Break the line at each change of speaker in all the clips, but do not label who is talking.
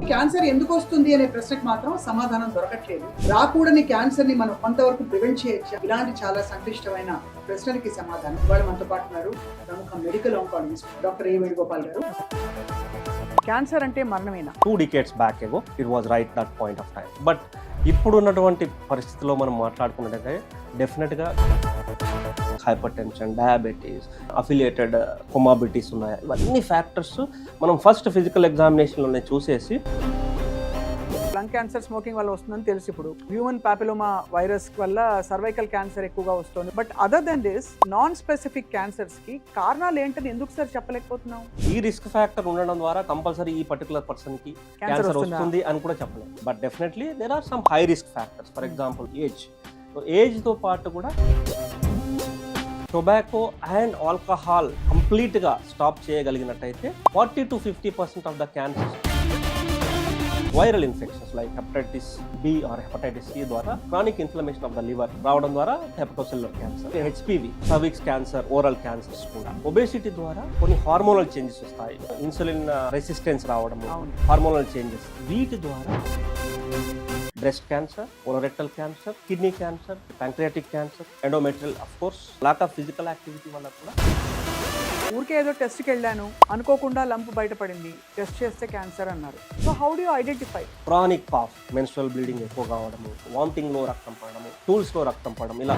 Cancer ఎందుకు వస్తుంది అనే ప్రశ్నకు మాత్రం సమాధానం దొరకట్లేదు. రాకూడని క్యాన్సర్ ని మనం కొంతవరకు ప్రివెంట్ చేయొచ్చా? ఇలాంటి చాలా సంక్లిష్టమైన ప్రశ్నలకి సమాధానం ఇవాళ మనతో పాటు ఉన్నారు ప్రముఖ మెడికల్ ఆంకాలజిస్ట్ డాక్టర్ ఏ వేణుగోపాల్ గారు. క్యాన్సర్ అంటే మరణమేనా?
2 decades back ago it was right that point of time, but ఇప్పుడున్నటువంటి పరిస్థితిలో మనం మాట్లాడుకున్నట్టయితే డెఫినెట్గా హైపర్ టెన్షన్, డయాబెటీస్, అఫిలియేటెడ్ కొమాబిటీస్ ఉన్నాయి. ఇవన్నీ ఫ్యాక్టర్స్ మనం ఫస్ట్ ఫిజికల్ ఎగ్జామినేషన్లోనే చూసేసి
లంగ్ క్యాన్సర్ స్మోకింగ్ వల్ల వస్తుందని తెలుసు. ఇప్పుడు హ్యూమన్ పాపిలోమా వైరస్ వల్ల సర్వైకల్ క్యాన్సర్ ఎక్కువగా వస్తుంది. But other than this non specific cancers కి కారణాలు ఏంటని ఎందుకు సార్ చెప్పలేకపోతున్నాం?
ఈ రిస్క్ ఫ్యాక్టర్ ఉండడం ద్వారా కంపల్సరీ ఈ పర్టికులర్ పర్సన్ కి క్యాన్సర్ వస్తుంది అని కూడా చెప్పలేం. But definitely there are some high risk factors. For example age తో పాటు కూడా టొబాకో అండ్ ఆల్కహాల్ కంప్లీట్గా స్టాప్ చేయగలిగినట్టయితే 40 to 50% of the cancer viral infections like hepatitis B or hepatitis C ద్వారా chronic inflammation of the liver రావడం ద్వారా hepatocellular cancer, HPV, cervix cancer, oral cancers కూడా. Obesity ద్వారా కొన్ని హార్మోనల్ చేంజెస్ వస్తాయి, insulin resistance రావడం, హార్మోనల్ చేంజెస్. వీటి ద్వారా breast cancer, colorectal cancer, kidney cancer, pancreatic cancer, endometrial, of course lack of physical activity వల్ల కూడా.
ఊరికే ఏదో టెస్ట్కి వెళ్ళాను, అనుకోకుండా లంప్ బయటపడింది, టెస్ట్ చేస్తే క్యాన్సర్ అన్నారు. So how do you identify?
Chronic cough, menstrual bleeding ఎక్కువ కావడము, వామిటింగ్లో రక్తం పడడము, టూల్స్లో రక్తం పడడం, ఇలా.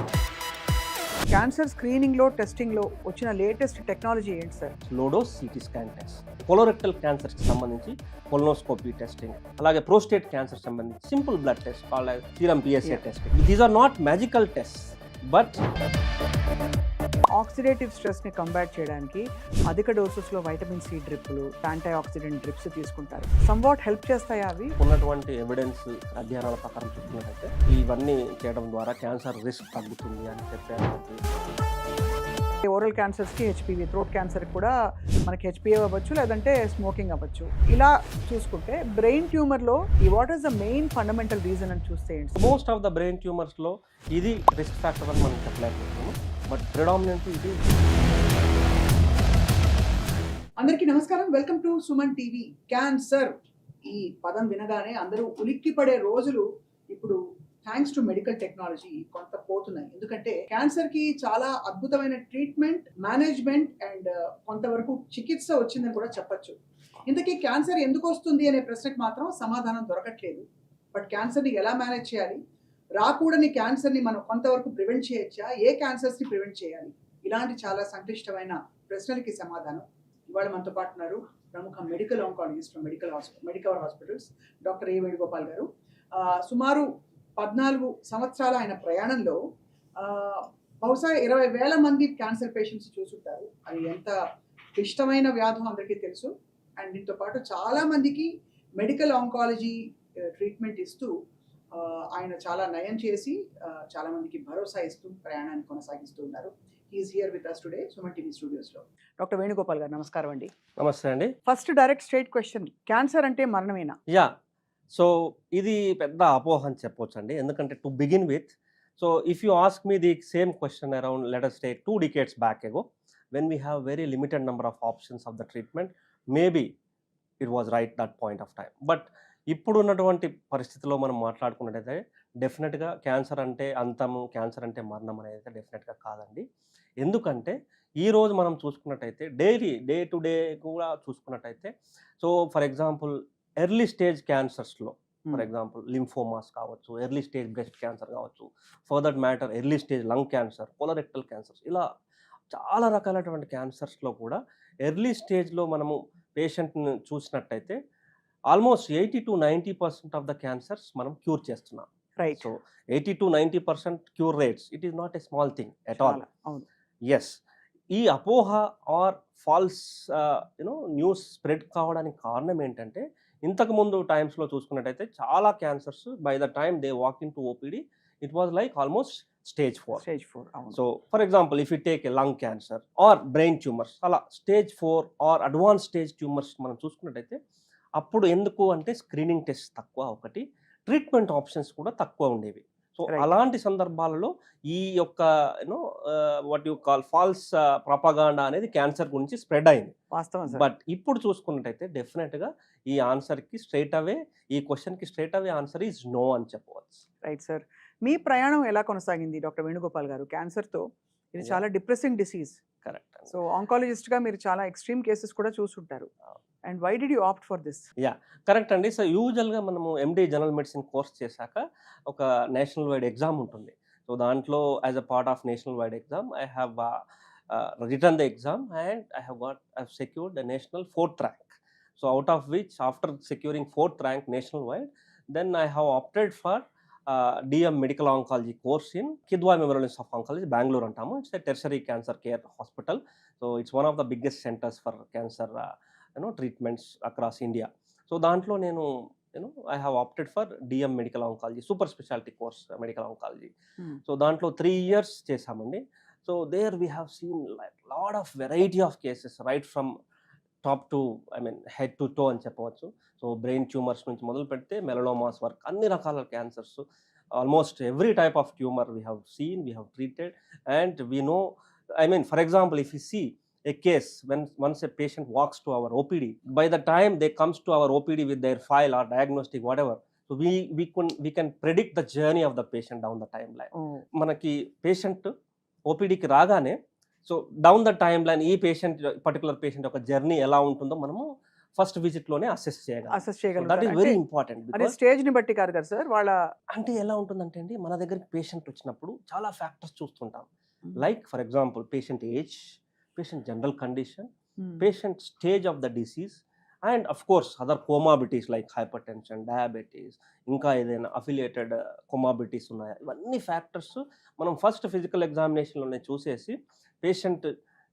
క్యాన్సర్ స్క్రీనింగ్లో టెస్టింగ్లో వచ్చిన లేటెస్ట్ టెక్నాలజీ ఏంటి sir?
Low dose CT scan test, colorectal క్యాన్సర్కి సంబంధించి కొలోనోస్కోపీ టెస్టింగ్, అలాగే ప్రోస్టేట్ క్యాన్సర్ సంబంధించి simple blood test called serum PSA testing. These are not magical test, but
oxidative stress ని కంబాట్ చేయడానికి అధిక డోసెస్ లో వైటమిన్ సి డ్రిప్లు, యాంటీ ఆక్సిడెంట్ డ్రిప్స్ తీసుకుంటారు. సమ్వాట్ హెల్ప్ చేస్తాయా అవి?
ఉన్నటువంటి ఎవిడెన్స్ అధ్యయనాల ప్రకారం చూసుకున్నట్టయితే ఇవన్నీ చేయడం ద్వారా క్యాన్సర్ రిస్క్ తగ్గుతుంది అని చెప్పారు.
ఓరల్ క్యాన్సర్స్ కి హెచ్పివి, థ్రోట్ క్యాన్సర్ కూడా మనకి హెచ్పివి అవ్వచ్చు, లేదంటే స్మోకింగ్ అవ్వచ్చు. ఇలా చూసుకుంటే బ్రెయిన్ ట్యూమర్ లో ఈ what is the main fundamental reason అని చూస్తే
most of the brain tumours లో ఇది రిస్క్ ఫ్యాక్టర్ అని మనం చెప్పలేకపోతున్నాము, బట్ ప్రిడామినెంట్లీ ఇది.
అందరికీ నమస్కారం, welcome to Suman TV. Cancer ఈ పదం వినగానే అందరూ ఉలిక్కి పడే రోజులు ఇప్పుడు థ్యాంక్స్ టు మెడికల్ టెక్నాలజీ కొంత పోతున్నాయి. ఎందుకంటే క్యాన్సర్ కి చాలా అద్భుతమైన ట్రీట్మెంట్, మేనేజ్మెంట్ అండ్ కొంతవరకు చికిత్స వచ్చిందని కూడా చెప్పొచ్చు. ఇంతకీ క్యాన్సర్ ఎందుకు వస్తుంది అనే ప్రశ్నకు మాత్రం సమాధానం దొరకట్లేదు. బట్ క్యాన్సర్ ని ఎలా మేనేజ్ చేయాలి? రాకూడని క్యాన్సర్ ని మనం కొంతవరకు ప్రివెంట్ చేయొచ్చా? ఏ క్యాన్సర్స్ ని ప్రివెంట్ చేయాలి? ఇలాంటి చాలా సంక్లిష్టమైన ప్రశ్నలకి సమాధానం ఇవాళ మనతో పాటు ఉన్నారు ప్రముఖ medical oncologist medical hospitals doctor ఏ వేణుగోపాల్ గారు. సుమారు 14 సంవత్సరాల ఆయన ప్రయాణంలో బహుశా 20,000 మంది క్యాన్సర్ పేషెంట్స్ చూసుంటారు. అది ఎంత క్లిష్టమైన వ్యాధం అందరికీ తెలుసు. అండ్ దీంతో పాటు చాలా మందికి మెడికల్ ఆంకాలజీ ట్రీట్మెంట్ ఇస్తూ ఆయన చాలా నయం చేసి చాలా మందికి భరోసా ఇస్తూ ప్రయాణాన్ని కొనసాగిస్తూ ఉన్నారు. Is here with us today Suman TV studios లో. డాక్టర్ వేణుగోపాల్ గారు నమస్కారం అండి.
నమస్తే అండి.
First direct straight question, cancer అంటే మరణమేనా?
యా, సో ఇది పెద్ద అపోహ అని చెప్పొచ్చు అండి. ఎందుకంటే to begin with, so if you ask me the same question around let us take 2 decades back ago when we have very limited number of options of the treatment, maybe it was right that point of time. But ఇప్పుడు ఉన్నటువంటి పరిస్థితిలో మనం మాట్లాడుకున్నట్టయితే డెఫినెట్గా cancer అంటే అంతము, cancer అంటే మరణం అనేది అయితే డెఫినెట్గా కాదండి. ఎందుకంటే ఈరోజు మనం చూసుకున్నట్టయితే డే టు డే కూడా చూసుకున్నట్టయితే, so for example early stage క్యాన్సర్స్లో, ఫర్ ఎగ్జాంపుల్ లింఫోమాస్ కావచ్చు, ఎర్లీ స్టేజ్ బ్రెస్ట్ క్యాన్సర్ కావచ్చు, for that matter early stage lung cancer, colorectal cancers, ఇలా చాలా రకాలైనటువంటి క్యాన్సర్స్లో కూడా ఎర్లీ స్టేజ్లో మనము పేషెంట్ని చూసినట్టయితే almost 80 to 90% of the cancers మనం క్యూర్ చేస్తున్నాం.
Right.
So 80 to 90% cure rates, it is not a small thing at all. Yes, ఈ అపోహ ఆర్ ఫాల్స్ న్యూస్ స్ప్రెడ్ కావడానికి కారణం ఏంటంటే, ఇంతకుముందు టైమ్స్లో చూసుకున్నట్టయితే చాలా cancers by the time they walk in to OPD it was like almost stage 4. So for example if you take a lung cancer or brain tumours, అలా stage 4 or advance stage tumours మనం చూసుకున్నట్టయితే అప్పుడు ఎందుకు అంటే screening test తక్కువ, ఒకటి treatment options కూడా తక్కువ ఉండేవి. So
Right.
అలాంటి సందర్భాలలో ఈ యొక్క వాట్ యు కాల్ ఫాల్స్ ప్రపగాండా అనేది క్యాన్సర్ గురించి స్ప్రెడ్ అయింది.
వాస్తవం సార్.
బట్ ఇప్పుడు చూసుకున్నట్టయితే డెఫినెట్గా ఈ ఆన్సర్కి స్ట్రైట్ అవే, ఈ క్వశ్చన్కి straight away answer is no అని చెప్పవచ్చు.
Right sir. మీ ప్రయాణం ఎలా కొనసాగింది డాక్టర్ వేణుగోపాల్ గారు క్యాన్సర్తో? ఇది
Yeah.
చాలా డిప్రెసింగ్ డిసీజ్.
కరెక్ట్.
సో ఆంకాలజిస్ట్గా మీరు చాలా ఎక్స్ట్రీమ్ కేసెస్ కూడా చూసుంటారు. And why did you opt for this?
Correct అండి. సో యూజువల్గా మనము ఎండి జనరల్ మెడిసిన్ కోర్స్ చేశాక ఒక నేషనల్ వైడ్ ఎగ్జామ్ ఉంటుంది. సో దాంట్లో as a part of national wide exam I have written the exam and I have secured the national 4th rank. So out of which, after securing 4th rank nationwide, then I have opted for DM Medical Oncology course in Kidwai Memorial Institute of Oncology, Bangalore antamu. It's a tertiary cancer care hospital. So it's one of the biggest centers for cancer treatments across India. So dantlo nenu I have opted for DM Medical Oncology, super specialty course medical oncology. So dantlo 3 years chesamandi. So there we have seen like lot of variety of cases, right from top to head to toe అని చెప్పవచ్చు. So brain tumours నుంచి మొదలు పెడితే melanomas వరకు అన్ని రకాల cancers, almost every type of tumour we have seen, we have treated and we know. For example, if you see a case when once a patient walks to our OPD, by the time they comes to our OPD with their file or diagnostic whatever, so we can predict the journey of the patient down the timeline. మనకి patient ఓపీడీకి రాగానే so down the time line ఈ particular patient యొక్క journey ఎలా ఉంటుందో మనము first visit లోనే assess చేయగలం. That is very important.
Stage ని బట్టి కాదు కదా సార్ వాళ్ళ
అంటే ఎలా ఉంటుందంటే అండి, మన దగ్గరికి పేషెంట్ వచ్చినప్పుడు చాలా ఫ్యాక్టర్స్ చూస్తుంటాం. Like for example patient age, patient general condition, patient stage of the disease and of course other comorbidities like hypertension, diabetes, ఇంకా ఏదైనా అఫిలియేటెడ్ కోమాబిటీస్ ఉన్నాయా, ఇవన్నీ ఫ్యాక్టర్స్ మనం ఫస్ట్ ఫిజికల్ ఎగ్జామినేషన్లోనే చూసేసి పేషెంట్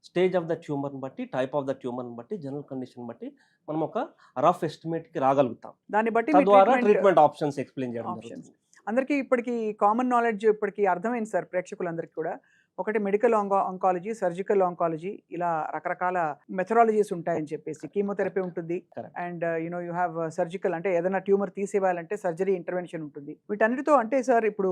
స్టేజ్ ఆఫ్ ద ట్యూమర్ని బట్టి, type of the ట్యూమర్ని బట్టి, general condition బట్టి మనం ఒక రఫ్ ఎస్టిమేట్కి రాగలుగుతాం.
దాన్ని బట్టి
తద్వారా ట్రీట్మెంట్ ఆప్షన్స్ ఎక్స్ప్లెయిన్ చేయడం జరుగుతుంది.
అందరికీ ఇప్పటికి కామన్ నాలెడ్జ్ ఇప్పటికి అర్థమైంది సార్ ప్రేక్షకులందరికీ కూడా. ఒకటి మెడికల్ ఆంకాలజీ, సర్జికల్ ఆంకాలజీ, ఇలా రకరకాల మెథడాలజీస్ ఉంటాయని చెప్పేసి. కీమోథెరపీ ఉంటుంది అండ్ యూ హ్యావ్ సర్జికల్, అంటే ఏదైనా ట్యూమర్ తీసేయాలంటే సర్జరీ ఇంటర్వెన్షన్ ఉంటుంది. వీటన్నిటితో అంటే సార్ ఇప్పుడు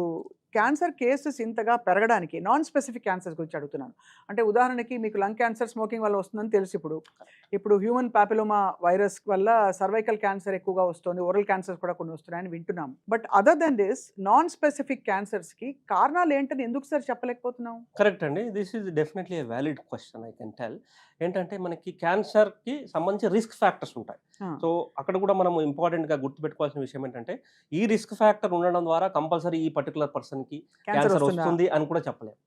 క్యాన్సర్ కేసెస్ ఇంతగా పెరగడానికి నాన్ స్పెసిఫిక్ క్యాన్సర్స్ గురించి అడుగుతున్నాను. అంటే ఉదాహరణకి మీకు లంగ్ క్యాన్సర్ స్మోకింగ్ వల్ల వస్తుందని తెలుసు. ఇప్పుడు హ్యూమన్ పాపిలోమా వైరస్ వల్ల సర్వైకల్ క్యాన్సర్ ఎక్కువగా వస్తుంది, ఓరల్ క్యాన్సర్స్ కూడా కొన్ని వస్తున్నాయని వింటున్నాం. But other than this non specific cancers కి కారణాలు ఏంటని ఎందుకు సార్ చెప్పలేకపోతున్నాం?
కరెక్ట్ అండి. This is definitely a valid question I can tell. ఏంటంటే మనకి క్యాన్సర్కి సంబంధించి రిస్క్ ఫ్యాక్టర్స్ ఉంటాయి. సో అక్కడ కూడా మనం ఇంపార్టెంట్గా గుర్తుపెట్టుకోవాల్సిన విషయం ఏంటంటే ఈ రిస్క్ ఫ్యాక్టర్ ఉండడం ద్వారా కంపల్సరీ ఈ పర్టికులర్ పర్సన్కి క్యాన్సర్ వస్తుంది అని కూడా చెప్పలేము.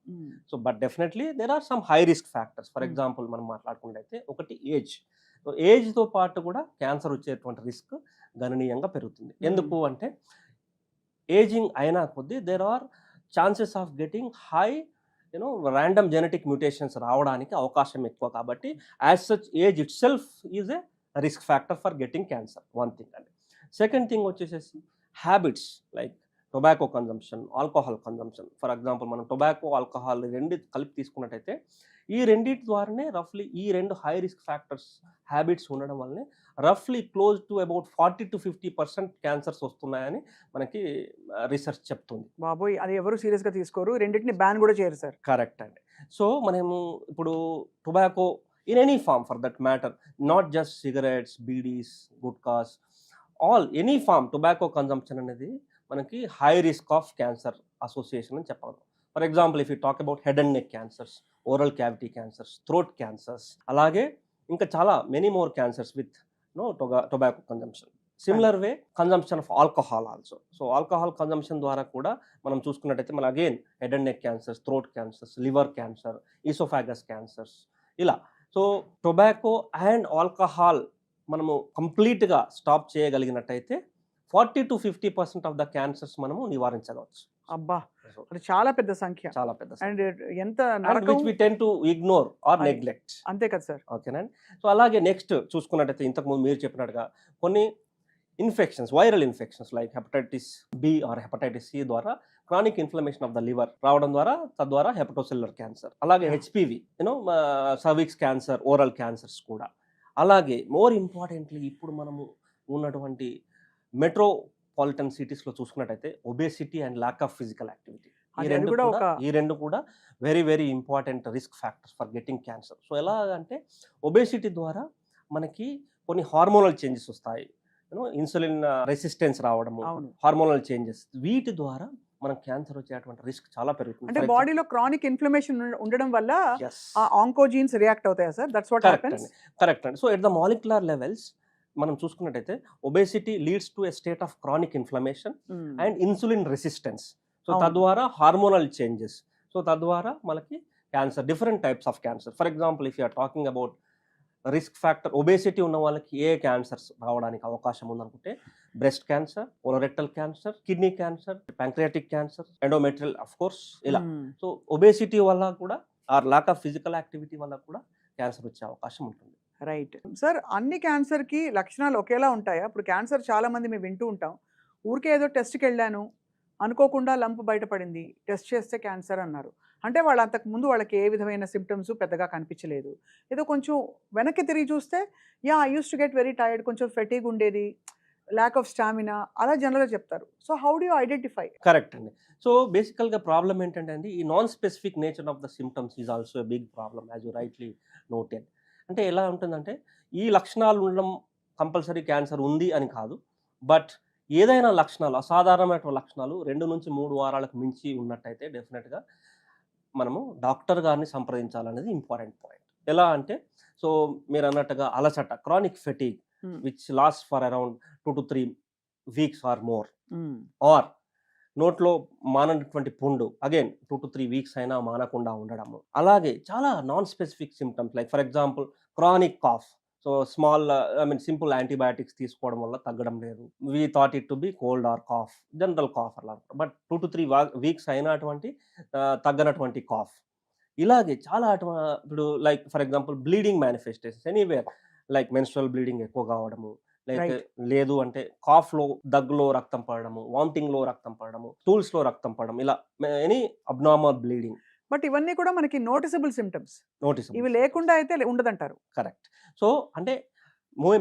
So but definitely there are some high risk factors. For example మనం మాట్లాడుకుంటే ఒకటి ఏజ్. సో ఏజ్తో పాటు కూడా క్యాన్సర్ వచ్చేటువంటి రిస్క్ గణనీయంగా పెరుగుతుంది. ఎందుకు అంటే ఏజింగ్ అయినా కొద్దీ there are chances of getting high random genetic mutations రావడానికి అవకాశం ఎక్కువ. కాబట్టి as such age itself is a risk factor for getting cancer, one thing అండి. సెకండ్ థింగ్ వచ్చేసేసి habits like tobacco consumption, alcohol consumption. For example మనం tobacco, alcohol రెండు కలిపి తీసుకున్నట్టయితే ఈ రెండింటి ద్వారానే రఫ్లీ ఈ రెండు హై రిస్క్ ఫ్యాక్టర్స్ హ్యాబిట్స్ ఉండడం వల్లనే రఫ్లీ close to about 40 to 50% cancers వస్తున్నాయని మనకి రీసెర్చ్ చెప్తుంది.
బాబోయ్, అది ఎవరు సీరియస్గా తీసుకోరు, రెండింటిని బ్యాన్ కూడా చేయరు సార్.
కరెక్ట్ అండి. సో మనము ఇప్పుడు tobacco in any form for that matter, not just cigarettes, bidis, gutkas, all any form tobacco consumption అనేది మనకి high risk of cancer association అని చెప్పగలం. For example if you talk about head and neck cancers, oral cavity cancers, throat cancers, అలాగే ఇంకా చాలా many more cancers with tobacco consumption. Similar way consumption of alcohol also. So alcohol consumption ద్వారా కూడా మనం చూసుకున్నట్టయితే మన again head and neck cancers, throat cancers, liver cancer, oesophagus cancers ఇలా. So tobacco and alcohol మనము కంప్లీట్గా స్టాప్ చేయగలిగినట్టయితే 40 to 50% of the cancers మనము నివారించవచ్చు.
అబ్బా, అది చాలా పెద్ద సంఖ్య.
చాలా పెద్ద
అండ్ ఎంత నరకం,
we tend to ignore or neglect.
అంతే కదా సార్.
ఓకేనండి. సో అలాగే నెక్స్ట్ చూసుకున్నట్టయితే ఇంతకుముందు మీరు చెప్పినట్టుగా కొన్ని infections, viral infections like hepatitis B or hepatitis C ద్వారా chronic inflammation of the liver రావడం ద్వారా తద్వారా హెపటోసెల్యులర్ క్యాన్సర్, అలాగే HPV cervix cancer, oral cancers కూడా. అలాగే మోర్ ఇంపార్టెంట్లీ ఇప్పుడు మనము ఉన్నటువంటి మెట్రోపాలిటన్ సిటీస్లో చూసుకున్నట్టయితే obesity and lack of physical activity
అది కూడా ఒక
ఈ రెండు కూడా very very important risk factors for getting cancer. So ఎలాగంటే ఒబేసిటీ ద్వారా మనకి కొన్ని హార్మోనల్ చేంజెస్ వస్తాయి, ఇన్సులిన్ రెసిస్టెన్స్ రావడము,
అవును.
హార్మోనల్ చేంజెస్, వీటి ద్వారా మనం క్యాన్సర్ వచ్చేటువంటి రిస్క్ చాలా పెరుగుతుంది.
అంటే బాడీలో క్రానిక్ ఇన్ఫ్లమేషన్ ఉండడం వల్ల
Yes.
ఆ ఆంకోజీన్స్ రియాక్ట్ అవుతాయా sir? That's what
correct
happens.
అండి, కరెక్ట్ అండి. So at the molecular levels మనం చూసుకున్నట్టయితే obesity leads to a state of chronic inflammation and insulin resistance. So
అవును.
తద్వారా హార్మోనల్ చేంజెస్, సో తద్వారా మనకి cancer, different types of cancer. For example if you're talking about risk factor, obesity ఉన్న వాళ్ళకి ఏ cancers రావడానికి అవకాశం ఉందనుకుంటే breast cancer, colorectal cancer, kidney cancer, pancreatic cancer, endometrial of course, ఇలా. సో ఒబేసిటీ వల్ల కూడా or lack of physical activity వల్ల కూడా క్యాన్సర్ వచ్చే అవకాశం ఉంటుంది.
Right sir. అన్ని క్యాన్సర్కి లక్షణాలు ఒకేలా ఉంటాయా? ఇప్పుడు క్యాన్సర్ చాలా మంది మేము వింటూ ఉంటాం, ఊరికే ఏదో టెస్ట్కి వెళ్ళాను, అనుకోకుండా లంప్ బయటపడింది, టెస్ట్ చేస్తే క్యాన్సర్ అన్నారు. అంటే వాళ్ళు అంతకు ముందు వాళ్ళకి ఏ విధమైన సిమ్టమ్స్ పెద్దగా కనిపించలేదు, ఏదో కొంచెం వెనక్కి తిరిగి చూస్తే I use to get very tired, కొంచెం ఫెటీగ్ ఉండేది, ల్యాక్ ఆఫ్ స్టామినా, అలా జనరల్గా చెప్తారు. So how do you identify?
Correct అండి. సో బేసికల్గా ప్రాబ్లం ఏంటంటే అండి, ఈ non specific nature of the symptoms is also a big problem, as you rightly noted. అంటే ఎలా ఉంటుందంటే, ఈ లక్షణాలు ఉండడం కంపల్సరీ క్యాన్సర్ ఉంది అని కాదు, బట్ ఏదైనా లక్షణాలు, అసాధారణమైన లక్షణాలు 2 నుంచి 3 వారాలకు మించి ఉన్నట్టయితే డెఫినెట్గా మనము డాక్టర్ గారిని సంప్రదించాలనేది ఇంపార్టెంట్ పాయింట్. ఎలా అంటే, సో మీరు అన్నట్టుగా అలసట, chronic fatigue which last for around 2 to 3 weeks or more, or నోట్లో మానటువంటి పుండు అగైన్ 2 to 3 వీక్స్ అయినా మానకుండా ఉండడము. అలాగే చాలా non specific symptoms like for example chronic cough, so small simple antibiotics తీసుకోవడం వల్ల తగ్గడం లేదు, we thought it to be cold or cough, general cough అలా, బట్ 2 to 3 వీక్స్ అయినటువంటి తగ్గనటువంటి కాఫ్. ఇలాగే చాలా ఇప్పుడు like for example bleeding manifestations anywhere, like menstrual bleeding ఎక్కువ కావడము, లైక్ లేదు అంటే కాఫ్లో, దగ్గులో రక్తం పడడము, వామిటింగ్లో రక్తం పడడము, స్టూల్స్లో రక్తం పడడం, ఇలా ఎనీ అబ్నార్మల్ బ్లీడింగ్.
బట్ ఇవన్నీ కూడా మనకి నోటిసబుల్ సిమ్టమ్స్,
నోటీస్
ఇవి లేకుండా అయితే ఉండదంటారు.
కరెక్ట్. సో అంటే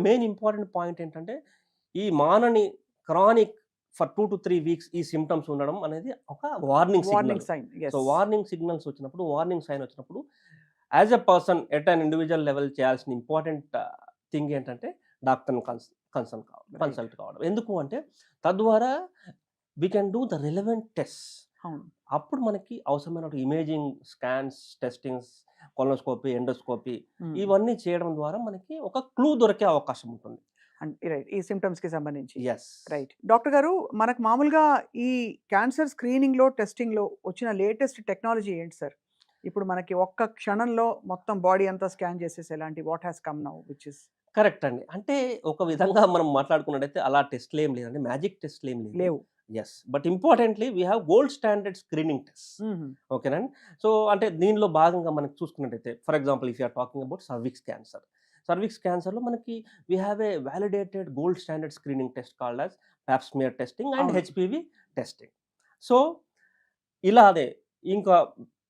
మెయిన్ ఇంపార్టెంట్ పాయింట్ ఏంటంటే, ఈ మానని క్రానిక్ ఫర్ 2 to 3 వీక్స్ ఈ సిమ్టమ్స్ ఉండడం అనేది ఒక warning
sign.
So warning signals వచ్చినప్పుడు, వార్నింగ్ సైన్ వచ్చినప్పుడు, as a person at an individual level చేయాల్సిన ఇంపార్టెంట్ థింగ్ ఏంటంటే డాక్టర్ని కన్సల్ట్ కావడం. ఎందుకు అంటే తద్వారా we can do the relevant test. అప్పుడు మనకి అవసరమైన imaging, scans, testings, colonoscopy, endoscopy, ఇవన్నీ చేయడం ద్వారా మనకి ఒక క్లూ దొరికే అవకాశం ఉంటుంది.
రైట్, ఈ సిమ్టమ్స్ కి సంబంధించి.
ఎస్
రైట్ డాక్టర్ గారు, మనకు మామూలుగా ఈ క్యాన్సర్ స్క్రీనింగ్ లో, టెస్టింగ్ లో వచ్చిన లేటెస్ట్ టెక్నాలజీ ఏంటి సార్? ఇప్పుడు మనకి ఒక్క క్షణంలో మొత్తం బాడీ అంతా స్కాన్ చేసేసి ఎలాంటి what has come now which is
correct అండి. అంటే ఒక విధంగా మనం మాట్లాడుకున్నట్టయితే అలా టెస్ట్లు ఏం లేదండి, మ్యాజిక్ టెస్ట్లు ఏం
లేవు.
Yes, but importantly we have gold standard screening test. ఓకేనండి. సో అంటే దీనిలో భాగంగా మనకు చూసుకున్నట్టయితే for example if you're talking about cervix క్యాన్సర్లో మనకి we have a validated gold standard screening test called as pap smear testing and HPV testing. So ఇలాగే ఇంకా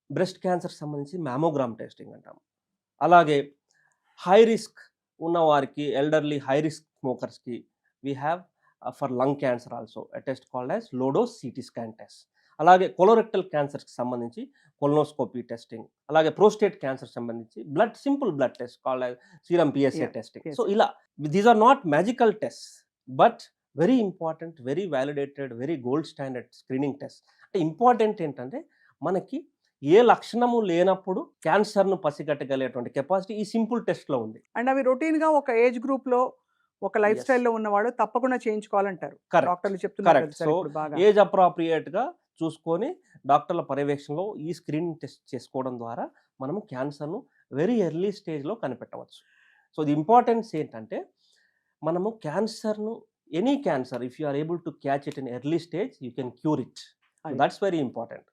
బ్రెస్ట్ క్యాన్సర్ సంబంధించి మ్యామోగ్రామ్ టెస్టింగ్ అంటాం. అలాగే హై రిస్క్ ఉన్న వారికి, ఎల్డర్లీ హై రిస్క్ స్మోకర్స్కి we have for lung cancer also a test called as low dose CT scan test. అలాగే colorectal క్యాన్సర్కి సంబంధించి కొలోనోస్కోపీ టెస్టింగ్, అలాగే ప్రోస్టేట్ క్యాన్సర్ సంబంధించి simple blood test called as serum PSA testing. So ఇలా these are not magical test, but very important, very validated, very gold standard screening test. అంటే important ఏంటంటే మనకి ఏ లక్షణము లేనప్పుడు క్యాన్సర్ను పసిగట్టగలిగేటువంటి కెపాసిటీ ఈ సింపుల్ టెస్ట్లో ఉంది.
అండ్ అవి రొటీన్గా ఒక ఏజ్ గ్రూప్లో, ఒక లైఫ్ స్టైల్లో ఉన్నవాడు తప్పకుండా చేయించుకోవాలంటారు డాక్టర్లు చెప్తున్నారు.
సో ఏజ్ అప్రాప్రియేట్గా చూసుకొని డాక్టర్ల పర్యవేక్షణలో ఈ స్క్రీనింగ్ టెస్ట్ చేసుకోవడం ద్వారా మనము క్యాన్సర్ను వెరీ ఎర్లీ స్టేజ్లో కనిపెట్టవచ్చు. సో ది ఇంపార్టెన్స్ ఏంటంటే మనము క్యాన్సర్ను, any cancer if you are able to catch it in early stage you can cure it. That's very important.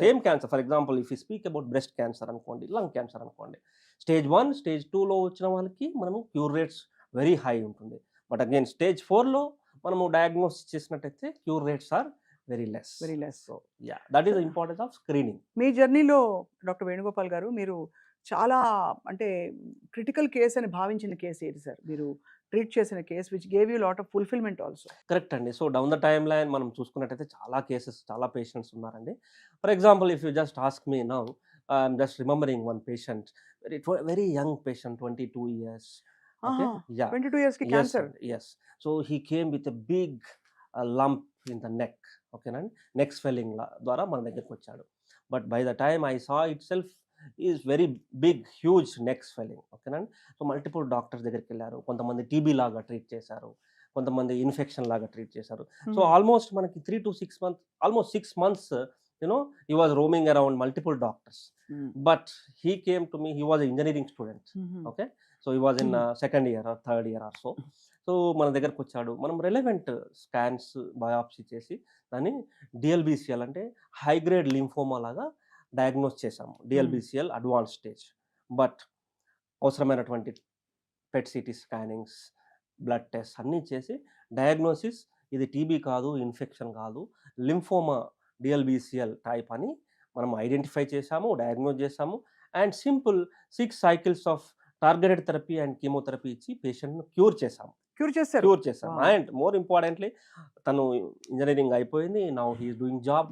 Same cancer, for example if you speak about breast cancer అనుకోండి, lung cancer అనుకోండి, stage 1, stage 2లో వచ్చిన వాళ్ళకి మనము cure rates very high ఉంటుంది. But again stage 4లో మనము diagnosis చేసినట్టయితే cure rates are very less.
So
that is the importance of screening.
మీ జర్నీలో డాక్టర్ వేణుగోపాల్ గారు, మీరు చాలా అంటే క్రిటికల్ కేస్ అని భావించిన కేసు ఏది సార్? మీరు ట్రీట్ చేసిన case which gave you lot of fulfilment also?
Correct అండి. So, down the time line మనం చూసుకున్నట్టయితే చాలా కేసెస్, చాలా పేషెంట్స్ ఉన్నారండి. For example if you just ask me now, I'm just remembering one patient, very young patient, 22 years. Okay.
ఆహా!
Yeah!
22 ఇయర్స్‌కి
yes
cancer.
అండి. Yes. So, he came with a big lump in the neck. ఓకేనండి. Neck swelling ద్వారా మన దగ్గరకొచ్చాడు. But by the time I saw itself is very big, huge neck swelling. ఓకేనండి. So, multiple doctors దగ్గరికెళ్లారు. కొంతమంది TB లాగా treat చేశారు. కొంతమంది ఇన్ఫెక్షన్ లాగా ట్రీట్ చేశారు. సో,
హ్మ్.
ఆల్మోస్ట్ మనకి 3-6 months, almost 6 months, he was roaming around multiple doctors.
హ్మ్.
But he came to me, he was an engineering student.
హుహు.
Okay. So, he was in second year or third year or so. So, మన దగ్గరకొచ్చాడు. మనం relevant scans, biopsy చేసి దాన్ని డిఎల్బీసీఎల్ అంటే high grade lymphoma లాగా diagnose చేశాము. డిఎల్బీసీఎల్ advance stage. But అవసరమైనటువంటి PET CT scannings, blood test అన్నీ చేసి డయాగ్నోసిస్ ఇది టీబీ కాదు, ఇన్ఫెక్షన్ కాదు, లింఫోమా డిఎల్బీసీఎల్ టైప్ అని మనం ఐడెంటిఫై చేశాము, డయాగ్నోస్ చేశాము. And simple 6 cycles of targeted therapy and chemotherapy ఇచ్చి పేషెంట్‌ను క్యూర్ చేశాము.
క్యూర్ చేశారు.
క్యూర్ చేశాము.
వావ్!
అండ్ మోర్ ఇంపార్టెంట్‌లీ తను ఇంజినీరింగ్ అయిపోయింది. Now he is doing job.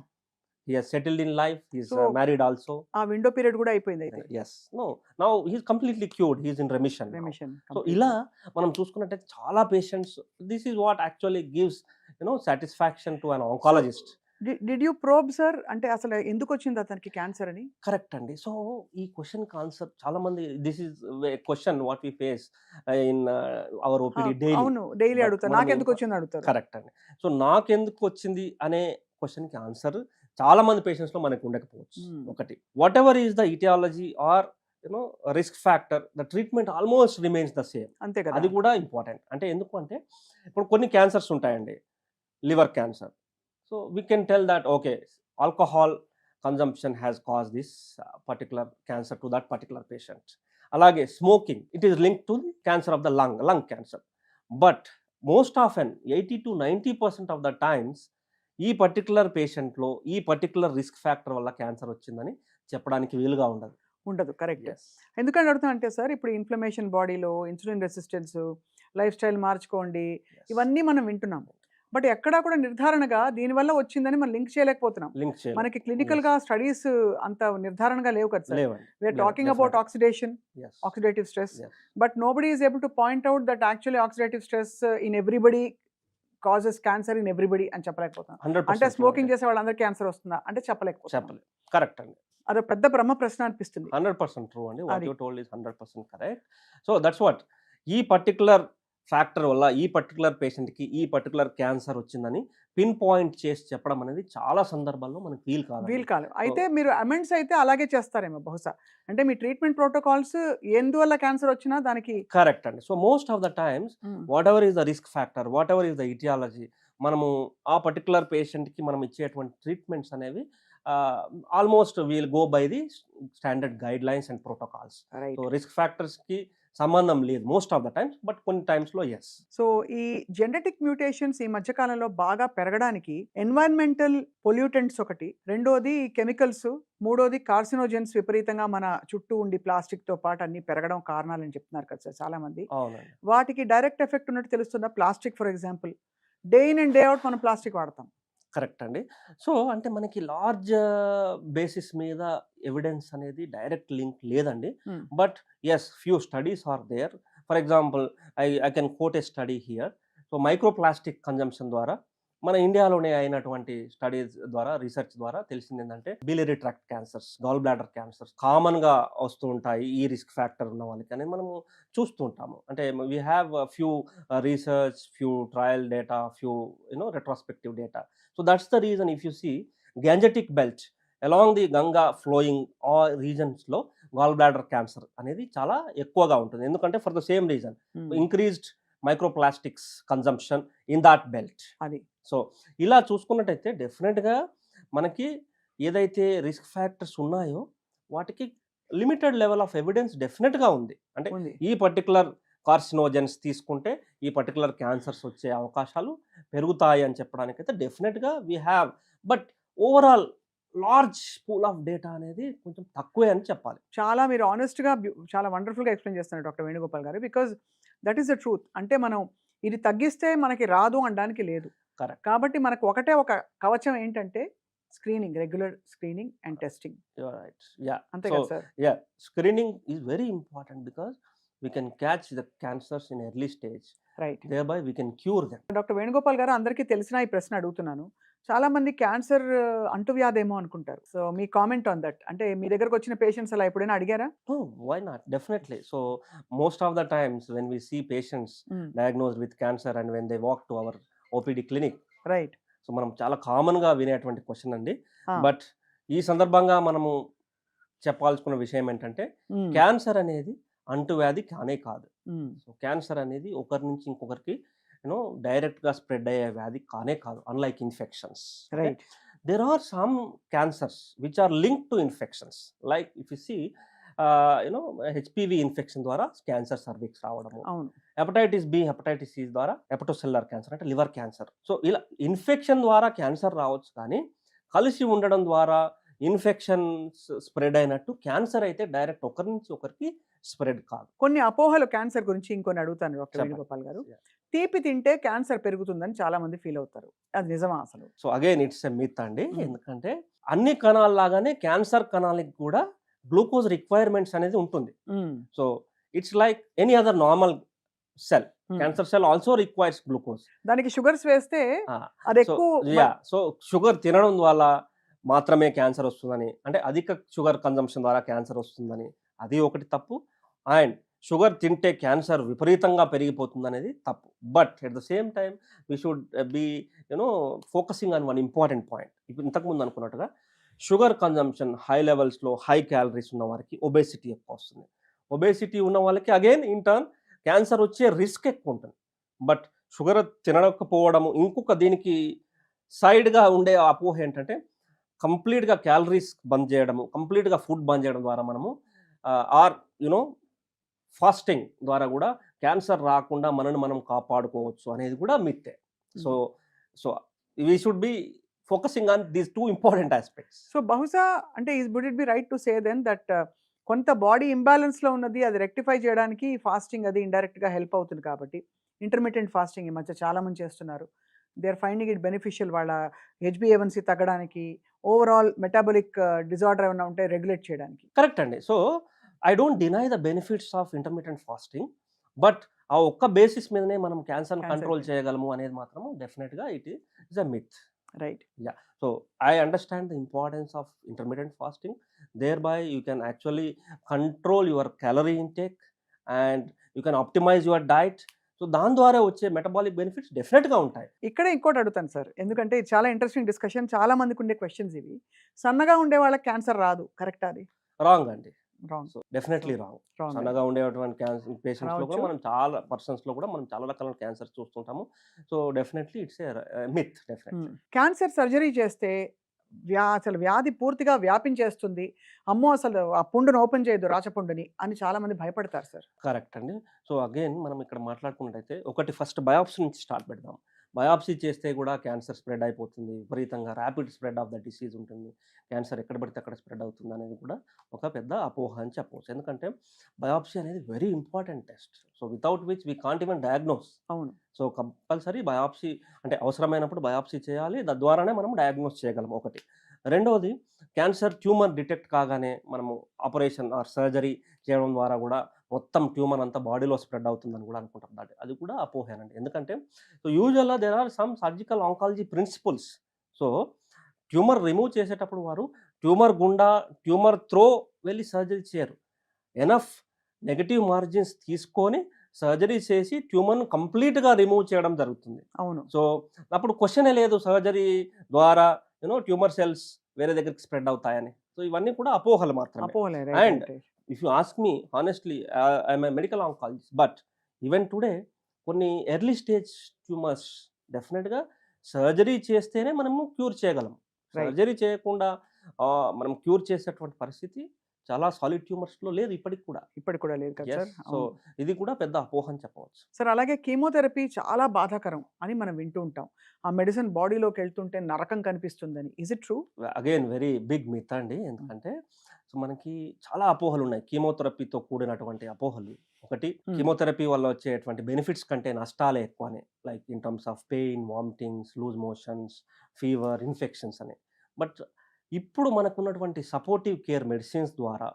He has settled in life. He is
so,
married also.
ఆ window period కూడా అయిపోయింది అయితే.
Yes. No. Now he is completely cured. He is in remission now.
Remission
so,
complete.
ఇలా మనం చూసుకున్నట్టయితే చాలా patients, this is what actually gives satisfaction to an
so,
oncologist.
Did you probe sir? అంటే అసలు ఎందుకొచ్చింది అతనికి క్యాన్సర్ అని?
Correct అండి. సో, ఈ క్వెషన్‌కి ఆన్సర్ చాలామంది, this is a question what we face in our OPD daily.
అవును. డైలీ
బట్
అడుగుతారు.
మనం
నాకెందుకొచ్చింది అడుగుతారు.
కరెక్ట్ అండి. సో, నాకెందుకొచ్చింది అనే క్వెషన్‌కి ఆన్సర్ చాలా మంది పేషెంట్స్‌లో మనకు ఉండకపోవచ్చు.
హ్మ్.
ఒకటి, whatever is the etiology or risk factor, the treatment almost remains the same.
అంతే కదా!
అది కూడా ఇంపార్టెంట్. అంటే ఎందుకు అంటే, ఇప్పుడు కొన్ని క్యాన్సర్స్ ఉంటాయండి. Liver cancer. So, we can tell that okay, alcohol consumption has caused this particular cancer to that particular patient. Alage smoking, it is linked to the cancer of the lung cancer. But most often 80 to 90% of the times ఈ particular పేషెంట్లో ఈ particular risk factor వల్ల cancer వచ్చిందని చెప్పడానికి వీలుగా ఉండదు.
ఉండదు. Correct.
Yes.
ఎందుకని అడుగుతున్నా అంటే సార్, ఇప్పుడు ఇన్ఫ్లమేషన్ బాడీలో, ఇన్సులిన్ రెసిస్టెన్స్, లైఫ్ స్టైల్ మార్చుకోండి,
Yes.
ఇవన్నీ మనం వింటున్నాం. బట్ ఎక్కడా కూడా నిర్ధారణగా దీనివల్ల వచ్చిందని మనం లింక్ చేయలేకపోతున్నాం.
లింక్ చేయాలి.
మనకి క్లినికల్‌గా స్టడీస్ అంత నిర్ధారణగా లేవు కదా సార్.
లేవండి.
We are talking about oxidation,
Yes.
oxidative stress,
Yes.
but nobody is able to point out that actually oxidative stress in everybody causes cancer in everybody అని చెప్పలేకపోతున్నాం.
100%
అంటే స్మోకింగ్
true
చేసే వాళ్ళందరికీ క్యాన్సర్ వస్తుందా అంటే చెప్పలేకపోతున్నాం.
చెప్పలేదు. కరెక్ట్ అండి.
అదో పెద్ద బ్రహ్మ ప్రశ్న అనిపిస్తుంది.
100% ట్రూ అండి. వాట్
అది.
You told is 100% correct. So, that's what, ఈ పర్టిక్యులర్ ఫ్యాక్టర్ వల్ల ఈ పర్టిక్యులర్ పేషెంట్‌కి ఈ పర్టిక్యులర్ క్యాన్సర్ వచ్చిందని పిన్ పాయింట్ చేసి చెప్పడం అనేది చాలా సందర్భాల్లో మనకు వీలు కాదు.
వీలు కాదు. అయితే మీరు అమెండ్స్ అయితే అలాగే చేస్తారేమో బహుశా. అంటే మీ ట్రీట్మెంట్ ప్రోటోకాల్స్ ఎందువల్ల క్యాన్సర్ వచ్చినా దానికి
కరెక్ట్ అండి. So, most of the times whatever is the risk factor, whatever is the aetiology, మనము ఆ పర్టిక్యులర్ పేషెంట్‌కి మనం ఇచ్చేటువంటి ట్రీట్మెంట్స్ అనేవి almost we'll go by the standard guidelines and protocols.
Right.
So, risk ఫ్యాక్టర్స్‌కి సంబంధం లేదు most of the times. But కొన్ని టైమ్స్‌లో యెస్.
సో ఈ జెనెటిక్ మ్యూటేషన్స్ ఈ మధ్య కాలంలో బాగా పెరగడానికి ఎన్వైరన్మెంటల్ పొల్యూటెంట్స్ ఒకటి, రెండోది కెమికల్స్, మూడోది కార్సినోజెన్స్ విపరీతంగా మన చుట్టూ ఉండి ప్లాస్టిక్ తో పాటు అన్ని పెరగడం కారణాలని చెప్తున్నారు కదా సార్ చాలా మంది.
అవునండి.
వాటికి డైరెక్ట్ ఎఫెక్ట్ ఉన్నట్టు తెలుస్తుందా? Plastic for example, day in and day out మనం ప్లాస్టిక్ వాడతాం.
కరెక్ట్ అండి. సో, అంటే మనకి లార్జ్ బేసిస్ మీద ఎవిడెన్స్ అనేది డైరెక్ట్ లింక్ లేదండి.
Hmm.
But yes, few studies are there. For example I can quote a study here. So, microplastic consumption ద్వారా మన ఇండియాలోనే అయినటువంటి స్టడీస్ ద్వారా, రీసెర్చ్ ద్వారా తెలిసింది ఏంటంటే, biliary tract cancers, gall bladder cancers కామన్‌గా వస్తూ ఉంటాయి ఈ రిస్క్ ఫ్యాక్టర్ ఉన్న వాళ్ళకి అని మనము చూస్తూ ఉంటాము. అంటే we have few research, few trial data, few retrospective data. So, that's the reason if you see gangetic belt along the Ganga flowing ఆ రీజన్స్‌లో గాల్ బ్లాడర్ క్యాన్సర్ అనేది చాలా ఎక్కువగా ఉంటుంది. ఎందుకంటే for the same reason, increased microplastics consumption in that belt.
అది.
So, ఇలా చూసుకున్నట్టయితే డెఫినెట్‌గా మనకి ఏదైతే రిస్క్ ఫ్యాక్టర్స్ ఉన్నాయో వాటికి లిమిటెడ్ లెవెల్ ఆఫ్ ఎవిడెన్స్ డెఫినెట్‌గా ఉంది. అంటే
ఉంది.
ఈ పర్టిక్యులర్ కార్సినోజెన్స్ తీసుకుంటే ఈ పర్టిక్యులర్ క్యాన్సర్స్ వచ్చే అవకాశాలు పెరుగుతాయి అని చెప్పడానికైతే డెఫినెట్‌గా we have. But overall large pool of data అనేది కొంచెం తక్కువే అని చెప్పాలి.
చాలా మీరు ఆనెస్ట్‌గా చాలా వండర్‌ఫుల్‌గా ఎక్స్‌ప్లెయిన్ చేస్తున్నారు డాక్టర్ వేణుగోపాల్ గారు. Because that is the truth. అంటే మనం ఇది తగ్గిస్తే మనకి రాదు అనడానికి లేదు.
కరెక్ట్.
కాబట్టి మనకు ఒకటే ఒక కవచం ఏంటంటే screening, regular screening and testing.
You are right. Yeah!
అంతే
సో
కదా sir?
yeah, screening is very important because we can catch the cancers in early stage,
right.
thereby we can cure them.
Doctor Venugopal గారు, అందరికీ తెలిసిన ఈ ప్రశ్న అడుగుతున్నాను. చాలా మంది క్యాన్సర్ అంటువ్యాధేమో అనుకుంటారు. So me comment on that. అంటే మీ దగ్గరకు వచ్చిన పేషెంట్స్ అలా ఎప్పుడైనా అడిగారా?
Oh, why not? Definitely. So most of the times when we see patients diagnosed with cancer and when they walk to our OPD clinic,
right.
So మనం చాలా కామన్గా వినేటువంటి క్వశ్చన్ అండి. బట్ ఈ సందర్భంగా మనము చెప్పాల్సుకున్న విషయం ఏంటంటే క్యాన్సర్ అనేది అంటువ్యాధి కానే కాదు. సో క్యాన్సర్ అనేది ఒకరి నుంచి ఇంకొకరికి డైరెక్ట్గా స్ప్రెడ్ అయ్యే వ్యాధి కానే కాదు, unlike infections.
Right.
There are some cancers which are linked to infections, like if you see HPV infection ద్వారా క్యాన్సర్ సర్విక్స్ రావడము,
అవును.
హెపటైటిస్ బి, హెపటైటిస్ సి ద్వారా హెపటోసెల్యులర్ క్యాన్సర్ అంటే లివర్ క్యాన్సర్. సో ఇలా ఇన్ఫెక్షన్ ద్వారా క్యాన్సర్ రావచ్చు, కానీ కలిసి ఉండడం ద్వారా ఇన్ఫెక్షన్స్ స్ప్రెడ్ అయినట్టు క్యాన్సర్ అయితే డైరెక్ట్ ఒకరి నుంచి ఒకరికి స్ప్రెడ్ కాదు.
కొన్ని అపోహలు క్యాన్సర్ గురించి ఇంకొన్ని అడుగుతాను డాక్టర్
చెప్పండి.
వేణుగోపాల్ గారు.
Yeah.
తీపి తింటే క్యాన్సర్ పెరుగుతుందని చాలా మంది ఫీల్ అవుతారు. అది నిజమా అసలు?
So again it's a myth అండి.
Mm.
ఎందుకంటే అన్ని కణాల లాగానే క్యాన్సర్ కణాలకి కూడా గ్లూకోజ్ రిక్వైర్మెంట్స్ అనేది ఉంటుంది. So it's like any other normal cell. Cancer cell also requires glucose.
దానికి షుగర్స్ వేస్తే అది ఎక్కువ
సో షుగర్ తినడం వల్ల మాత్రమే క్యాన్సర్ వస్తుందని, అంటే అధిక షుగర్ కన్జంప్షన్ ద్వారా క్యాన్సర్ వస్తుందని, అది ఒకటి తప్పు. అండ్ షుగర్ తింటే క్యాన్సర్ విపరీతంగా పెరిగిపోతుంది అనేది తప్పు. But at the same time we should be focusing on one important point. ఇప్పుడు ఇంతకుముందు అనుకున్నట్టుగా షుగర్ కన్జంప్షన్ హై లెవెల్స్లో, హై క్యాలరీస్ ఉన్న వారికి ఒబేసిటీ ఎక్కువ వస్తుంది. ఒబేసిటీ ఉన్న వాళ్ళకి అగైన్ ఇన్ టర్న్ క్యాన్సర్ వచ్చే రిస్క్ ఎక్కువ ఉంటుంది. బట్ షుగర్ తినకపోవడము, ఇంకొక దీనికి సైడ్గా ఉండే అపోహ ఏంటంటే కంప్లీట్గా క్యాలరీస్ బంద్ చేయడము, కంప్లీట్గా ఫుడ్ బంద్ చేయడం ద్వారా మనము ఆర్ ఫాస్టింగ్ ద్వారా కూడా క్యాన్సర్ రాకుండా మనని మనం కాపాడుకోవచ్చు అనేది కూడా మిత్తే. So so we should be focusing on these two important aspects.
So బహుశా అంటే would it be right to say then that కొంత బాడీ ఇంబ్యాలెన్స్లో ఉన్నది అది రెక్టిఫై చేయడానికి ఫాస్టింగ్ అది ఇండైరెక్ట్గా హెల్ప్ అవుతుంది. కాబట్టి ఇంటర్మీడియట్ ఫాస్టింగ్ ఈ మధ్య చాలా మంది చేస్తున్నారు. They are finding it beneficial. వాళ్ళ HbA1c తగ్గడానికి, ఓవరాల్ మెటాబలిక్ డిజార్డర్ ఏమైనా ఉంటే రెగ్యులేట్ చేయడానికి.
కరెక్ట్ అండి. So I don't deny the benefits of intermediate fasting, but ఆ ఒక్క బేసిస్ మీదనే మనం క్యాన్సర్ కంట్రోల్ చేయగలము అనేది మాత్రము డెఫినెట్గా it is a myth.
Right.
So I understand the importance of intermittent fasting. Thereby you can actually control your calorie intake and you can optimize your diet. So దాని ద్వారా వచ్చే metabolic benefits డెఫినెట్గా ఉంటాయి.
ఇక్కడ ఇంకోటి అడుగుతాను సార్, ఎందుకంటే ఇది చాలా ఇంట్రెస్టింగ్ డిస్కషన్. చాలా మందికి ఉండే క్వశ్చన్స్ ఇవి. సన్నగా ఉండే వాళ్ళకి క్యాన్సర్ రాదు, కరెక్టా? అది
రాంగ్ అండి.
రాంగ్.
So definitely wrong. సన్నగా ఉండేటువంటి క్యాన్సర్ పేషెంట్స్లో కూడా మనం చాలా పర్సన్స్లో కూడా మనం చాలా రకాల క్యాన్సర్ చూస్తుంటాము. So definitely it's a myth. Definitely
cancer surgery చేస్తే అసలు వ్యాధి పూర్తిగా వ్యాపించేస్తుంది, అమ్మో అసలు ఆ పుండును ఓపెన్ చేయదు, రాచపుండుని అని చాలా మంది భయపడతారు సార్.
కరెక్ట్ అండి. సో అగైన్ మనం ఇక్కడ మాట్లాడుకున్నట్టయితే ఒకటి ఫస్ట్ బయాప్సీ నుంచి స్టార్ట్ పెడదాం. బయాప్సీ చేస్తే కూడా క్యాన్సర్ స్ప్రెడ్ అయిపోతుంది, విపరీతంగా rapid spread of the disease ఉంటుంది, క్యాన్సర్ ఎక్కడ పడితే అక్కడ స్ప్రెడ్ అవుతుంది అనేది కూడా ఒక పెద్ద అపోహ అని చెప్పవచ్చు. ఎందుకంటే బయాప్సీ అనేది very important test. So without which we can't even diagnose.
అవును.
సో కంపల్సరీ బయాప్సీ అంటే అవసరమైనప్పుడు బయాప్సీ చేయాలి, తద్వారానే మనం డయాగ్నోస్ చేయగలం. ఒకటి. రెండవది, క్యాన్సర్ ట్యూమర్ డిటెక్ట్ కాగానే మనము ఆపరేషన్ ఆర్ సర్జరీ చేయడం ద్వారా కూడా మొత్తం ట్యూమర్ అంతా బాడీలో స్ప్రెడ్ అవుతుందని కూడా అనుకుంటాం. అది కూడా అపోహేనండి. ఎందుకంటే సో యూజువల్గా there are some surgical oncology principles. So tumour remove చేసేటప్పుడు వారు ట్యూమర్ గుండా ట్యూమర్ త్రో వెళ్ళి సర్జరీ చేయరు. ఎనఫ్ నెగటివ్ మార్జిన్స్ తీసుకొని సర్జరీ చేసి ట్యూమర్ను కంప్లీట్గా రిమూవ్ చేయడం జరుగుతుంది.
అవును.
సో అప్పుడు క్వశ్చనే లేదు సర్జరీ ద్వారా ట్యూమర్ సెల్స్ వేరే దగ్గరికి స్ప్రెడ్ అవుతాయని. సో ఇవన్నీ కూడా అపోహలు మాత్రమే.
అపోహలే.
And if you ask me honestly, I'm a medical oncologist, but even today కొన్ని ఎర్లీ స్టేజ్ ట్యూమర్స్ డెఫినెట్గా సర్జరీ చేస్తేనే మనము క్యూర్ చేయగలం. సర్జరీ చేయకుండా మనం క్యూర్ చేసేటువంటి పరిస్థితి చాలా సాలిడ్ ట్యూమర్స్లో లేదు ఇప్పటికి కూడా.
ఇప్పటికి కూడా లేదు కదా సార్.
సో ఇది కూడా పెద్ద అపోహ అని చెప్పవచ్చు.
సార్ అలాగే కీమోథెరపీ చాలా బాధాకరం అని మనం వింటూ ఉంటాం. ఆ మెడిసిన్ బాడీలోకి వెళ్తుంటే నరకం కనిపిస్తుందని. Is it true?
Again very big myth అండి. ఎందుకంటే సో మనకి చాలా అపోహలు ఉన్నాయి కీమోథెరపీతో కూడినటువంటి అపోహలు. ఒకటి, కీమోథెరపీ వల్ల వచ్చేటువంటి బెనిఫిట్స్ కంటే నష్టాలే ఎక్కువని, like in terms of pain, vomitings, loose motions, fever, infections అని. బట్ ఇప్పుడు మనకున్నటువంటి సపోర్టివ్ కేర్ మెడిసిన్స్ ద్వారా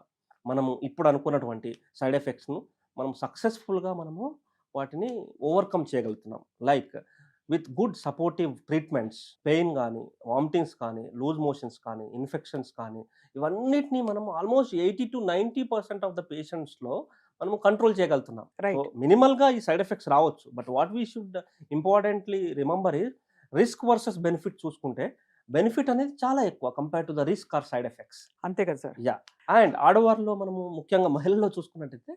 మనము ఇప్పుడు అనుకున్నటువంటి సైడ్ ఎఫెక్ట్స్ను మనం సక్సెస్ఫుల్గా మనము వాటిని ఓవర్కమ్ చేయగలుగుతున్నాం. Like with good supportive treatments, pain కానీ, వామిటింగ్స్ కానీ, లూజ్ మోషన్స్ కానీ, ఇన్ఫెక్షన్స్ కానీ, ఇవన్నిటిని మనం ఆల్మోస్ట్ 80-90% ఆఫ్ ద పేషెంట్స్లో మనము కంట్రోల్ చేయగలుగుతున్నాం. So
right.
మినిమల్గా ఈ సైడ్ ఎఫెక్ట్స్ రావచ్చు. But what we should importantly remember is risk versus benefit చూసుకుంటే బెనిఫిట్ అనేది చాలా ఎక్కువ compare to the risk or side effects.
అంతే కదా సార్.
యా. అండ్ ఆడవారిలో మనము ముఖ్యంగా మహిళల్లో చూసుకున్నట్టయితే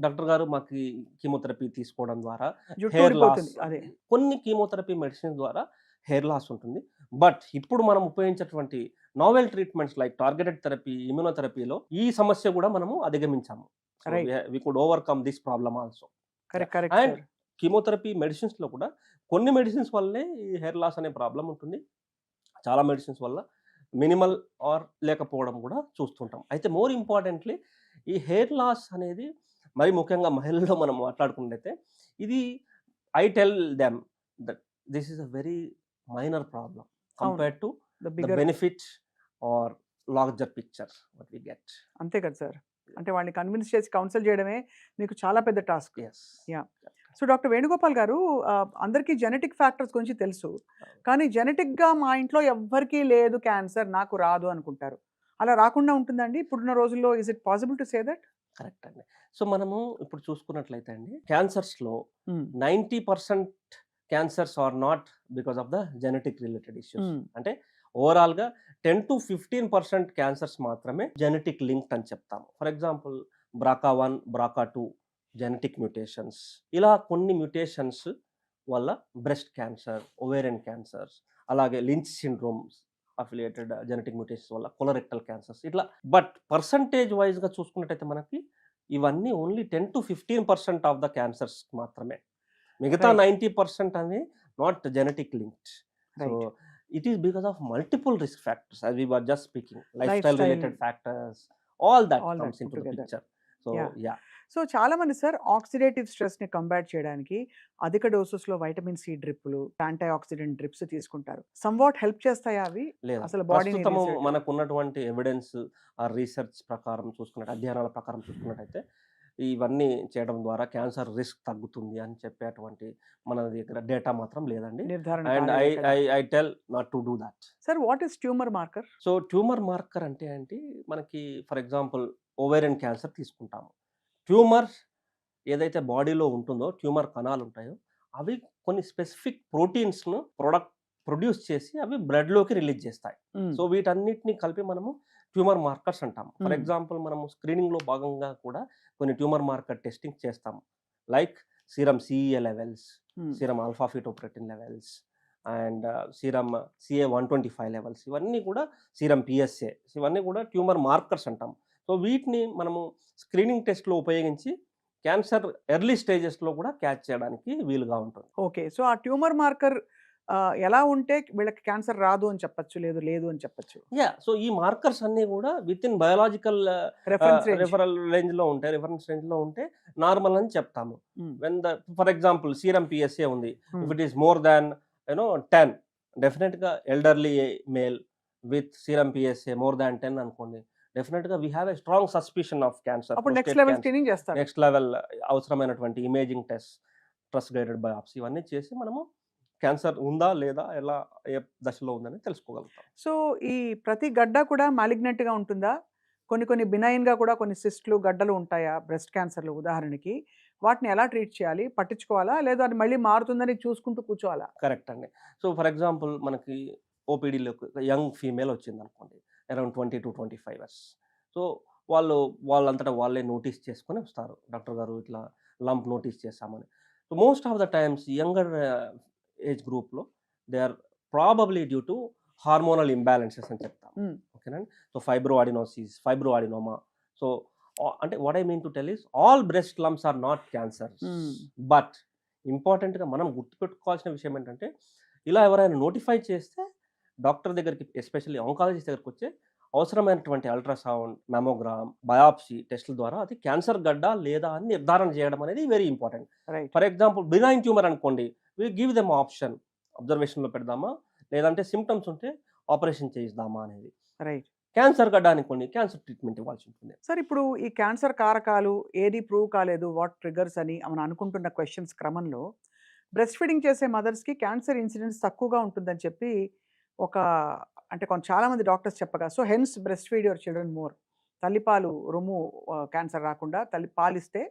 డాక్టర్ గారు మాకు కీమోథెరపీ తీసుకోవడం ద్వారా
జుట్టు
హెయిర్ లాస్,
ఊడిపోతుంది. అదే.
కొన్ని కీమోథెరపీ మెడిసిన్స్ ద్వారా హెయిర్ లాస్ ఉంటుంది. బట్ ఇప్పుడు మనం ఉపయోగించేటువంటి novel treatments like targeted therapy, ఇమ్యూనోథెరపీలో ఈ సమస్య కూడా మనము అధిగమించాము.
Right.
We could overcome this problem also.
Correct correct
and
sir.
Chemotherapy మెడిసిన్స్లో కూడా కొన్ని మెడిసిన్స్ వల్లే ఈ హెయిర్ లాస్ అనే ప్రాబ్లం ఉంటుంది. చాలా మెడిసిన్స్ వల్ల మినిమల్ ఆర్ లేకపోవడం కూడా చూస్తుంటాం. అయితే మోర్ ఇంపార్టెంట్లీ ఈ హెయిర్ లాస్ అనేది మరి ముఖ్యంగా మహిళల్లో మనం మాట్లాడుకున్నట్టయితే ఇది I tell them that this is a very minor problem compared to
the
the
bigger.
Benefit or larger picture what we get.
అంతే కదా సార్. అంటే వాళ్ళని కన్విన్స్ చేసి కౌన్సిల్ చేయడమే మీకు చాలా పెద్ద task.
Yes.
Yeah. So doctor Venugopal గారు, అందరికీ జెనెటిక్ ఫ్యాక్టర్స్ గురించి తెలుసు. కానీ జెనెటిక్గా మా ఇంట్లో ఎవ్వరికీ లేదు క్యాన్సర్, నాకు రాదు అనుకుంటారు. అలా రాకుండా ఉంటుందండి ఇప్పుడున్న రోజుల్లో? Is it possible to say that?
Correct అండి. సో మనము ఇప్పుడు చూసుకున్నట్లయితే అండి క్యాన్సర్స్లో 90% cancers are not because of the genetic related issues. అంటే ఓవరాల్గా 10-15% క్యాన్సర్స్ మాత్రమే జెనెటిక్ లింక్డ్ అని చెప్తాము. For example BRCA1, BRCA2 genetic mutations, ఇలా కొన్ని మ్యూటేషన్స్ వల్ల బ్రెస్ట్ క్యాన్సర్, ఓవేరియన్ క్యాన్సర్స్, అలాగే Lynch syndromes affiliated genetic mutations వల్ల కొలరెక్టల్ క్యాన్సర్స్ ఇట్లా. బట్ పర్సంటేజ్ వైజ్గా చూసుకున్నట్టయితే మనకి ఇవన్నీ ఓన్లీ 10-15% ఆఫ్ ద క్యాన్సర్స్ మాత్రమే. మిగతా
Right.
90% అనేవి not genetic linked. So
Right.
it is because of multiple risk factors, as we were just speaking, lifestyle
Lifestyle.
related factors, all that
All
comes
that
into
put
the
together.
picture. So
Yeah.
yeah.
So చాలా మంది sir oxidative స్ట్రెస్ని combat చేయడానికి అధిక డోసెస్లో vitamin C డ్రిప్లు, antioxidant drips తీసుకుంటారు. Somewhat help చేస్తాయా అవి
లేదా
అసలు బాడీని?
ప్రస్తుతము మనకున్నటువంటి ఎవిడెన్స్ ఆ రీసెర్చ్ ప్రకారం చూసుకున్నట్టు, అధ్యయనాల ప్రకారం చూసుకున్నట్టయితే ఇవన్నీ చేయడం ద్వారా క్యాన్సర్ రిస్క్ తగ్గుతుంది అని చెప్పేటువంటి మన దగ్గర డేటా మాత్రం లేదండి.
నిర్ధారణ
అండ్
కాలేదు ఎక్కడ.
I tell not to do that.
Sir what is tumour marker?
So tumour marker అంటే ఏంటి, మనకి ఫర్ ఎగ్జాంపుల్ ఓవేరియన్ క్యాన్సర్ తీసుకుంటాము. ట్యూమర్ ఏదైతే బాడీలో ఉంటుందో, ట్యూమర్ కణాలు ఉంటాయో అవి కొన్ని స్పెసిఫిక్ ప్రోటీన్స్ను ప్రొడ్యూస్ చేసి అవి బ్లడ్లోకి రిలీజ్ చేస్తాయి. సో వీటన్నిటిని కలిపి మనము ట్యూమర్ మార్కర్స్ అంటాము. ఫర్ ఎగ్జాంపుల్ మనము స్క్రీనింగ్లో భాగంగా కూడా కొన్ని ట్యూమర్ మార్కర్ టెస్టింగ్ చేస్తాము. Like serum CEA levels, serum alpha ఫిటోప్రోటీన్ levels and serum CA-125 levels, ఇవన్నీ కూడా సీరం PSA, ఇవన్నీ కూడా ట్యూమర్ మార్కర్స్ అంటాం. సో వీటిని మనము స్క్రీనింగ్ టెస్ట్లో ఉపయోగించి క్యాన్సర్ ఎర్లీ స్టేజెస్లో కూడా క్యాచ్ చేయడానికి వీలుగా ఉంటుంది.
ఓకే. సో ఆ ట్యూమర్ మార్కర్ ఎలా ఉంటే వీళ్ళకి క్యాన్సర్ రాదు అని చెప్పచ్చు, లేదు అని చెప్పచ్చు?
యా. సో ఈ మార్కర్స్ అన్నీ కూడా with in biological
reference range.
Reference రేంజ్లో ఉంటే నార్మల్ అని చెప్తాము. When the for example serum PSA ఉంది, if it is more than 10, డెఫినెట్గా elderly male with serum PSA more than 10 అనుకోండి, డెఫినెట్గా we have a strong suspicion of cancer.
అప్పుడు next level screening చేస్తారు.
నెక్స్ట్ లెవెల్ అవసరమైనటువంటి imaging test, trust guided biopsy, ఇవన్నీ చేసి మనము క్యాన్సర్ ఉందా లేదా, ఎలా ఏ దశలో ఉందని తెలుసుకోగలుగుతాం.
సో ఈ ప్రతి గడ్డ కూడా మాలిగ్నెంట్గా ఉంటుందా? కొన్ని బినైన్గా కూడా కొన్ని సిస్ట్లు, గడ్డలు ఉంటాయా బ్రెస్ట్ క్యాన్సర్లు ఉదాహరణకి? వాటిని ఎలా ట్రీట్ చేయాలి? పట్టించుకోవాలా, లేదా అది మళ్ళీ మారుతుందని చూసుకుంటూ కూర్చోవాలా?
కరెక్ట్ అండి. సో ఫర్ ఎగ్జాంపుల్ మనకి ఓపీడీలోకి యంగ్ ఫీమేల్ వచ్చింది అనుకోండి, అరౌండ్ 20-25 years. సో వాళ్ళంతటా వాళ్ళే నోటీస్ చేసుకొని వస్తారు, డాక్టర్ గారు ఇట్లా లంప్ నోటీస్ చేశామని. So most of the times younger age గ్రూప్లో they are probably due to hormonal imbalances అని చెప్తాం.
Hmm.
ఓకేనండి. So fibroadenosis, fibroadenoma. So అంటే what I mean to tell is all breast lumps are not cancer.
Hmm.
But ఇంపార్టెంట్గా మనం గుర్తుపెట్టుకోవాల్సిన విషయం ఏంటంటే ఇలా ఎవరైనా నోటిఫై చేస్తే డాక్టర్ దగ్గరికి, ఎస్పెషల్లీ ఆంకాలజిస్ట్ దగ్గరికి వచ్చే అవసరమైనటువంటి అల్ట్రాసౌండ్, మ్యామోగ్రామ్, బయాప్సీ టెస్టుల ద్వారా అది క్యాన్సర్ గడ్డ లేదా అని నిర్ధారణ చేయడం అనేది very important.
Right.
For example benign tumour అనుకోండి, వి గివ్ దెమ్ ఆప్షన్, అబ్జర్వేషన్లో పెడదామా లేదంటే సిమ్టమ్స్ ఉంటే ఆపరేషన్ చేయిద్దామా అనేది.
రైట్.
క్యాన్సర్ గడ్డ అనుకోండి, క్యాన్సర్ ట్రీట్మెంట్ ఇవ్వాల్సి ఉంటుంది.
సార్ ఇప్పుడు ఈ క్యాన్సర్ కారకాలు ఏది ప్రూవ్ కాలేదు, వాట్ ట్రిగర్స్ అని మనం అనుకుంటున్న క్వశ్చన్స్ క్రమంలో బ్రెస్ట్ ఫీడింగ్ చేసే మదర్స్కి క్యాన్సర్ ఇన్సిడెన్స్ తక్కువగా ఉంటుందని చెప్పి ఒక అంటే చాలామంది డాక్టర్స్ చెప్పగా, so hence breast feed your children more, తల్లిపాలు రొమ్ము క్యాన్సర్ రాకుండా తల్లి పాలిస్తే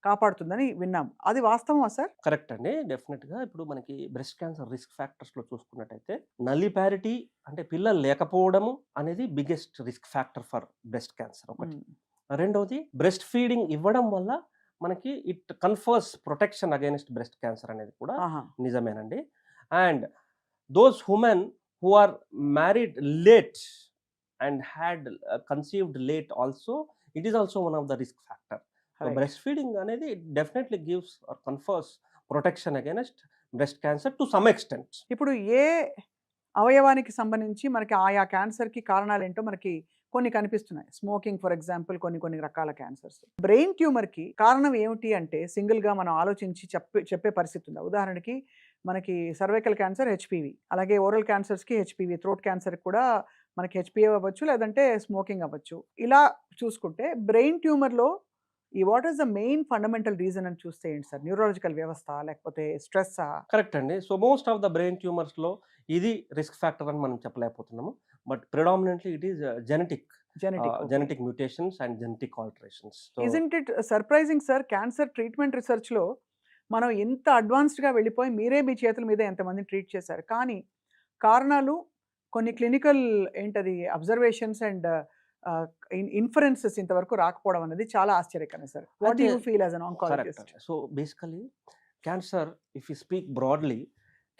కాపాడుతుందని విన్నాం. అది వాస్తవమా సార్?
కరెక్ట్ అండి, డెఫినెట్గా. ఇప్పుడు మనకి బ్రెస్ట్ క్యాన్సర్ రిస్క్ ఫ్యాక్టర్స్లో చూసుకున్నట్టయితే నల్లిపారిటీ అంటే పిల్లలు లేకపోవడము అనేది biggest risk factor for breast cancer ఒకటి. రెండవది బ్రెస్ట్ ఫీడింగ్ ఇవ్వడం వల్ల మనకి it confers protection against breast cancer అనేది కూడా నిజమేనండి. And those women who are married late and had conceived late also, it is also one of the risk factor. So breastfeeding anedi it definitely gives or confers protection against breast cancer to some extent.
ఇప్పుడు ఏ అవయవానికి సంబంధించి మనకి ఆయా క్యాన్సర్కి కారణాలు ఏంటో మనకి కొన్ని కనిపిస్తున్నాయి. స్మోకింగ్ ఫర్ ఎగ్జాంపుల్, కొన్ని రకాల క్యాన్సర్స్. బ్రెయిన్ ట్యూమర్కి కారణం ఏమిటి అంటే సింగిల్గా మనం ఆలోచించి చెప్పే పరిస్థితి ఉందా? ఉదాహరణకి మనకి సర్వైకల్ క్యాన్సర్ హెచ్పివి, అలాగే ఓరల్ క్యాన్సర్స్కి హెచ్పివి, థ్రోట్ క్యాన్సర్కి కూడా మనకి హెచ్పివి అవ్వచ్చు, లేదంటే స్మోకింగ్ అవ్వచ్చు. ఇలా చూసుకుంటే బ్రెయిన్ ట్యూమర్లో ఈ what is the main fundamental reason అని చూస్తే ఏంటి సార్? న్యూరాలజికల్ వ్యవస్థ లేకపోతే స్ట్రెస్సా?
కరెక్ట్ అండి. So most of the brain ట్యూమర్స్లో ఇది రిస్క్ ఫ్యాక్టర్ అని మనం చెప్పలేకపోతున్నాము. But predominantly it is genetic mutations and genetic alterations.
Isn't it surprising sir, cancer treatment రీసెర్చ్లో మనం ఎంత అడ్వాన్స్డ్గా వెళ్ళిపోయి మీరే మీ చేతుల మీద ఎంతమందిని ట్రీట్ చేశారు, కానీ కారణాలు కొన్ని క్లినికల్ ఏంటది అబ్జర్వేషన్స్ అండ్ ఇన్ఫరెన్సెస్ ఇంతవరకు రాకపోవడం అనేది చాలా ఆశ్చర్యకరం sir. What do you feel as an oncologist?
So basically cancer, if you speak broadly,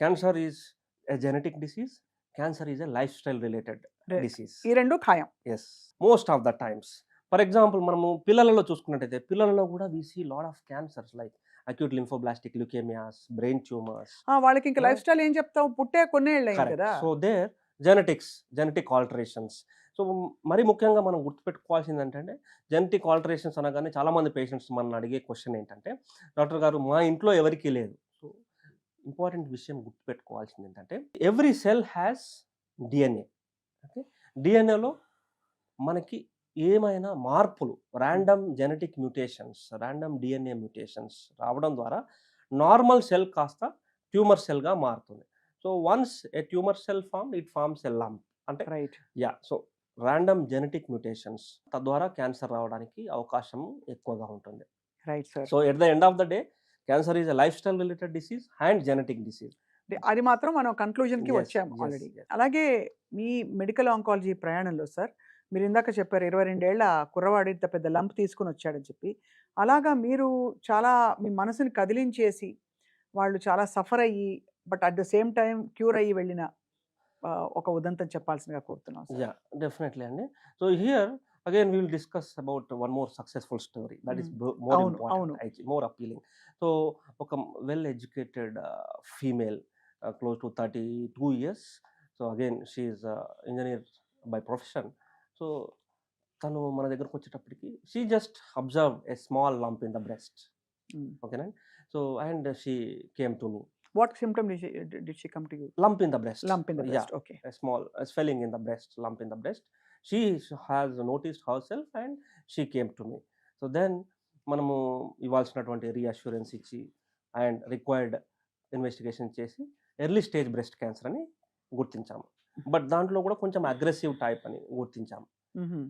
cancer is a genetic disease, cancer is a lifestyle related disease.
ఈ రెండు ఖాయం.
Yes, most of the times. For example మనము పిల్లలలో చూసుకున్నట్టయితే పిల్లలలో కూడా we see lot of cancers like acute lymphoblastic leukemias, brain tumors.
వాళ్ళకి ఇంకా లైఫ్ స్టైల్ ఏం చెప్తావు, పుట్టే కొన్నేళ్ళు అయింది కదా.
So there genetic alterations. So మరి ముఖ్యంగా మనం గుర్తుపెట్టుకోవాల్సింది ఏంటంటే జెనెటిక్ ఆల్టరేషన్స్ అనగానే చాలామంది పేషెంట్స్ మనల్ని అడిగే క్వశ్చన్ ఏంటంటే, డాక్టర్ గారు మా ఇంట్లో ఎవరికీ లేదు. సో ఇంపార్టెంట్ విషయం గుర్తుపెట్టుకోవాల్సింది ఏంటంటే every cell has DNA. Okay, డిఎన్ఏలో మనకి ఏమైనా మార్పులు, random genetic mutations, random DNA mutations రావడం ద్వారా నార్మల్ సెల్ కాస్త ట్యూమర్ సెల్గా మారుతుంది. So once a tumor cell it forms a lump అంటే
right.
Ya, so random genetic mutations తద్వారా క్యాన్సర్ రావడానికి అవకాశం ఎక్కువగా ఉంటుంది.
Right sir.
So at the end of the day cancer is a lifestyle related disease and genetic disease.
అది మాత్రం మనం కన్క్లూజన్కి వచ్చాము ఆల్రెడీ. అలాగే మీ మెడికల్ ఆంకాలజీ ప్రయాణంలో సార్ మీరు ఇందాక చెప్పారు 22 ఏళ్ల కుర్రవాడు ఇంత పెద్ద లంప్ తీసుకుని వచ్చాడని చెప్పి. అలాగా మీరు చాలా మీ మనసుని కదిలించేసి వాళ్ళు చాలా సఫర్ అయ్యి but at the same time cure అయ్యి వెళ్ళిన ఒక ఉదంతం చెప్పాల్సిందిగా కోరుతున్నాం.
యా, డెఫినెట్లీ అండి. So here again we will discuss about one more successful story that is more important, more appealing. So ఒక well educated female close to 32 years. So again she is engineer by profession. So తను మన దగ్గరకు వచ్చేటప్పటికి she just observe a small lump in the breast. ఓకేనా. So and she came to me.
What symptom did she come to you?
Lump in the breast.
Lump in the breast.
Yeah,
okay.
A small swelling in the breast, lump in the breast. She has noticed herself and she came to me. So then మనము ఇవ్వాల్సినటువంటి reassurance ఇచ్చి and required investigation చేసి early stage breast cancer అని గుర్తించాము. But దాంట్లో కూడా కొంచెం aggressive type అని గుర్తించాము.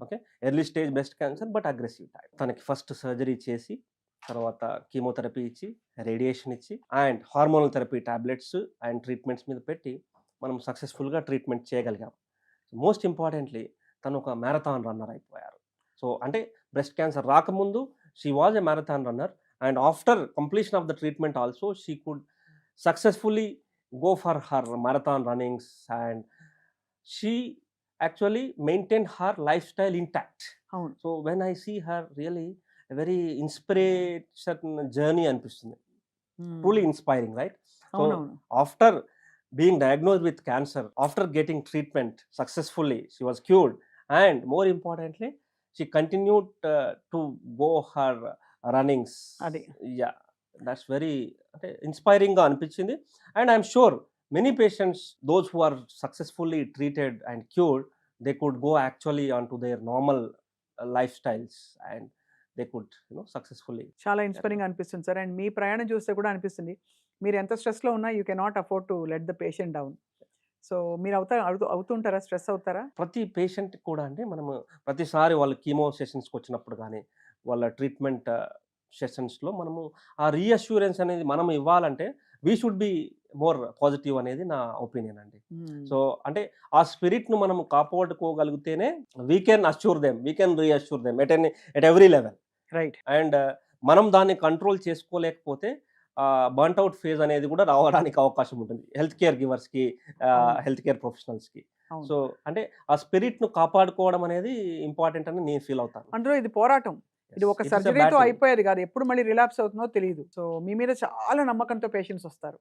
Okay, early stage breast cancer but aggressive type. తనకి ఫస్ట్ సర్జరీ చేసి తర్వాత కీమోథెరపీ ఇచ్చి, రేడియేషన్ ఇచ్చి and hormonal therapy tablets and treatments మీద పెట్టి మనం సక్సెస్ఫుల్గా ట్రీట్మెంట్ చేయగలిగాం. మోస్ట్ ఇంపార్టెంట్లీ తను ఒక మ్యారథాన్ రన్నర్ అయిపోయారు. సో అంటే బ్రెస్ట్ క్యాన్సర్ రాకముందు she was a marathon runner and after completion of the treatment also she could successfully go for her marathon runnings and she actually maintained her lifestyle intact.
అవును.
So when I see her, really a very inspiration journey అనిపిస్తుంది. Truly inspiring, right? So
అవునవును.
after being diagnosed with cancer, after getting treatment successfully, she was cured, and more importantly, she continued to go her runnings.
అది.
Yeah, that's very inspiring గా అనిపించింది. And I'm sure many patients, those who are successfully treated and cured, they could go actually onto their normal lifestyles, and they could successfully.
చాలా inspiring అనిపిస్తుంది sir. And మీ ప్రయాణం చూస్తే కూడా అనిపిస్తుంది. మీరు ఎంత స్ట్రెస్‌లో ఉన్నా you cannot afford to let the patient down. So మీరు అవుతుంటారా? స్ట్రెస్ అవుతారా?
ప్రతి పేషెంట్ కూడా అండి మనము ప్రతిసారి వాళ్ళు కీమో సెషన్స్‌కి వచ్చినప్పుడు గానీ, వాళ్ళ ట్రీట్మెంట్ సెషన్స్‌లో మనము ఆ రీఅష్యూరెన్స్ అనేది మనం ఇవ్వాలంటే we should be more positive అనేది నా ఒపీనియన్ అండి. సో అంటే ఆ స్పిరిట్‌ను మనం కాపాడుకోగలిగితేనే we can assure them, we can reassure them at every level.
Right.
And మనం దాన్ని కంట్రోల్ చేసుకోలేకపోతే బర్న్‌ట్ ఔట్ ఫేజ్ అనేది కూడా రావడానికి అవకాశం ఉంటుంది హెల్త్ కేర్ గివర్స్‌కి,
అవును.
హెల్త్ కేర్ ప్రొఫెషనల్స్‌కి.
అవును.
సో అంటే ఆ స్పిరిట్‌ను కాపాడుకోవడం అనేది ఇంపార్టెంట్ అని నేను ఫీల్ అవుతాను.
అందులో ఇది పోరాటం. ఇది ఒక
It is a
సర్జరీతో
battle.
అయిపోయేది కాదు. ఎప్పుడు మళ్ళీ రిలాప్స్ అవుతుందో తెలీదు. సో మీ మీద చాలా నమ్మకంతో పేషెంట్స్ వస్తారు.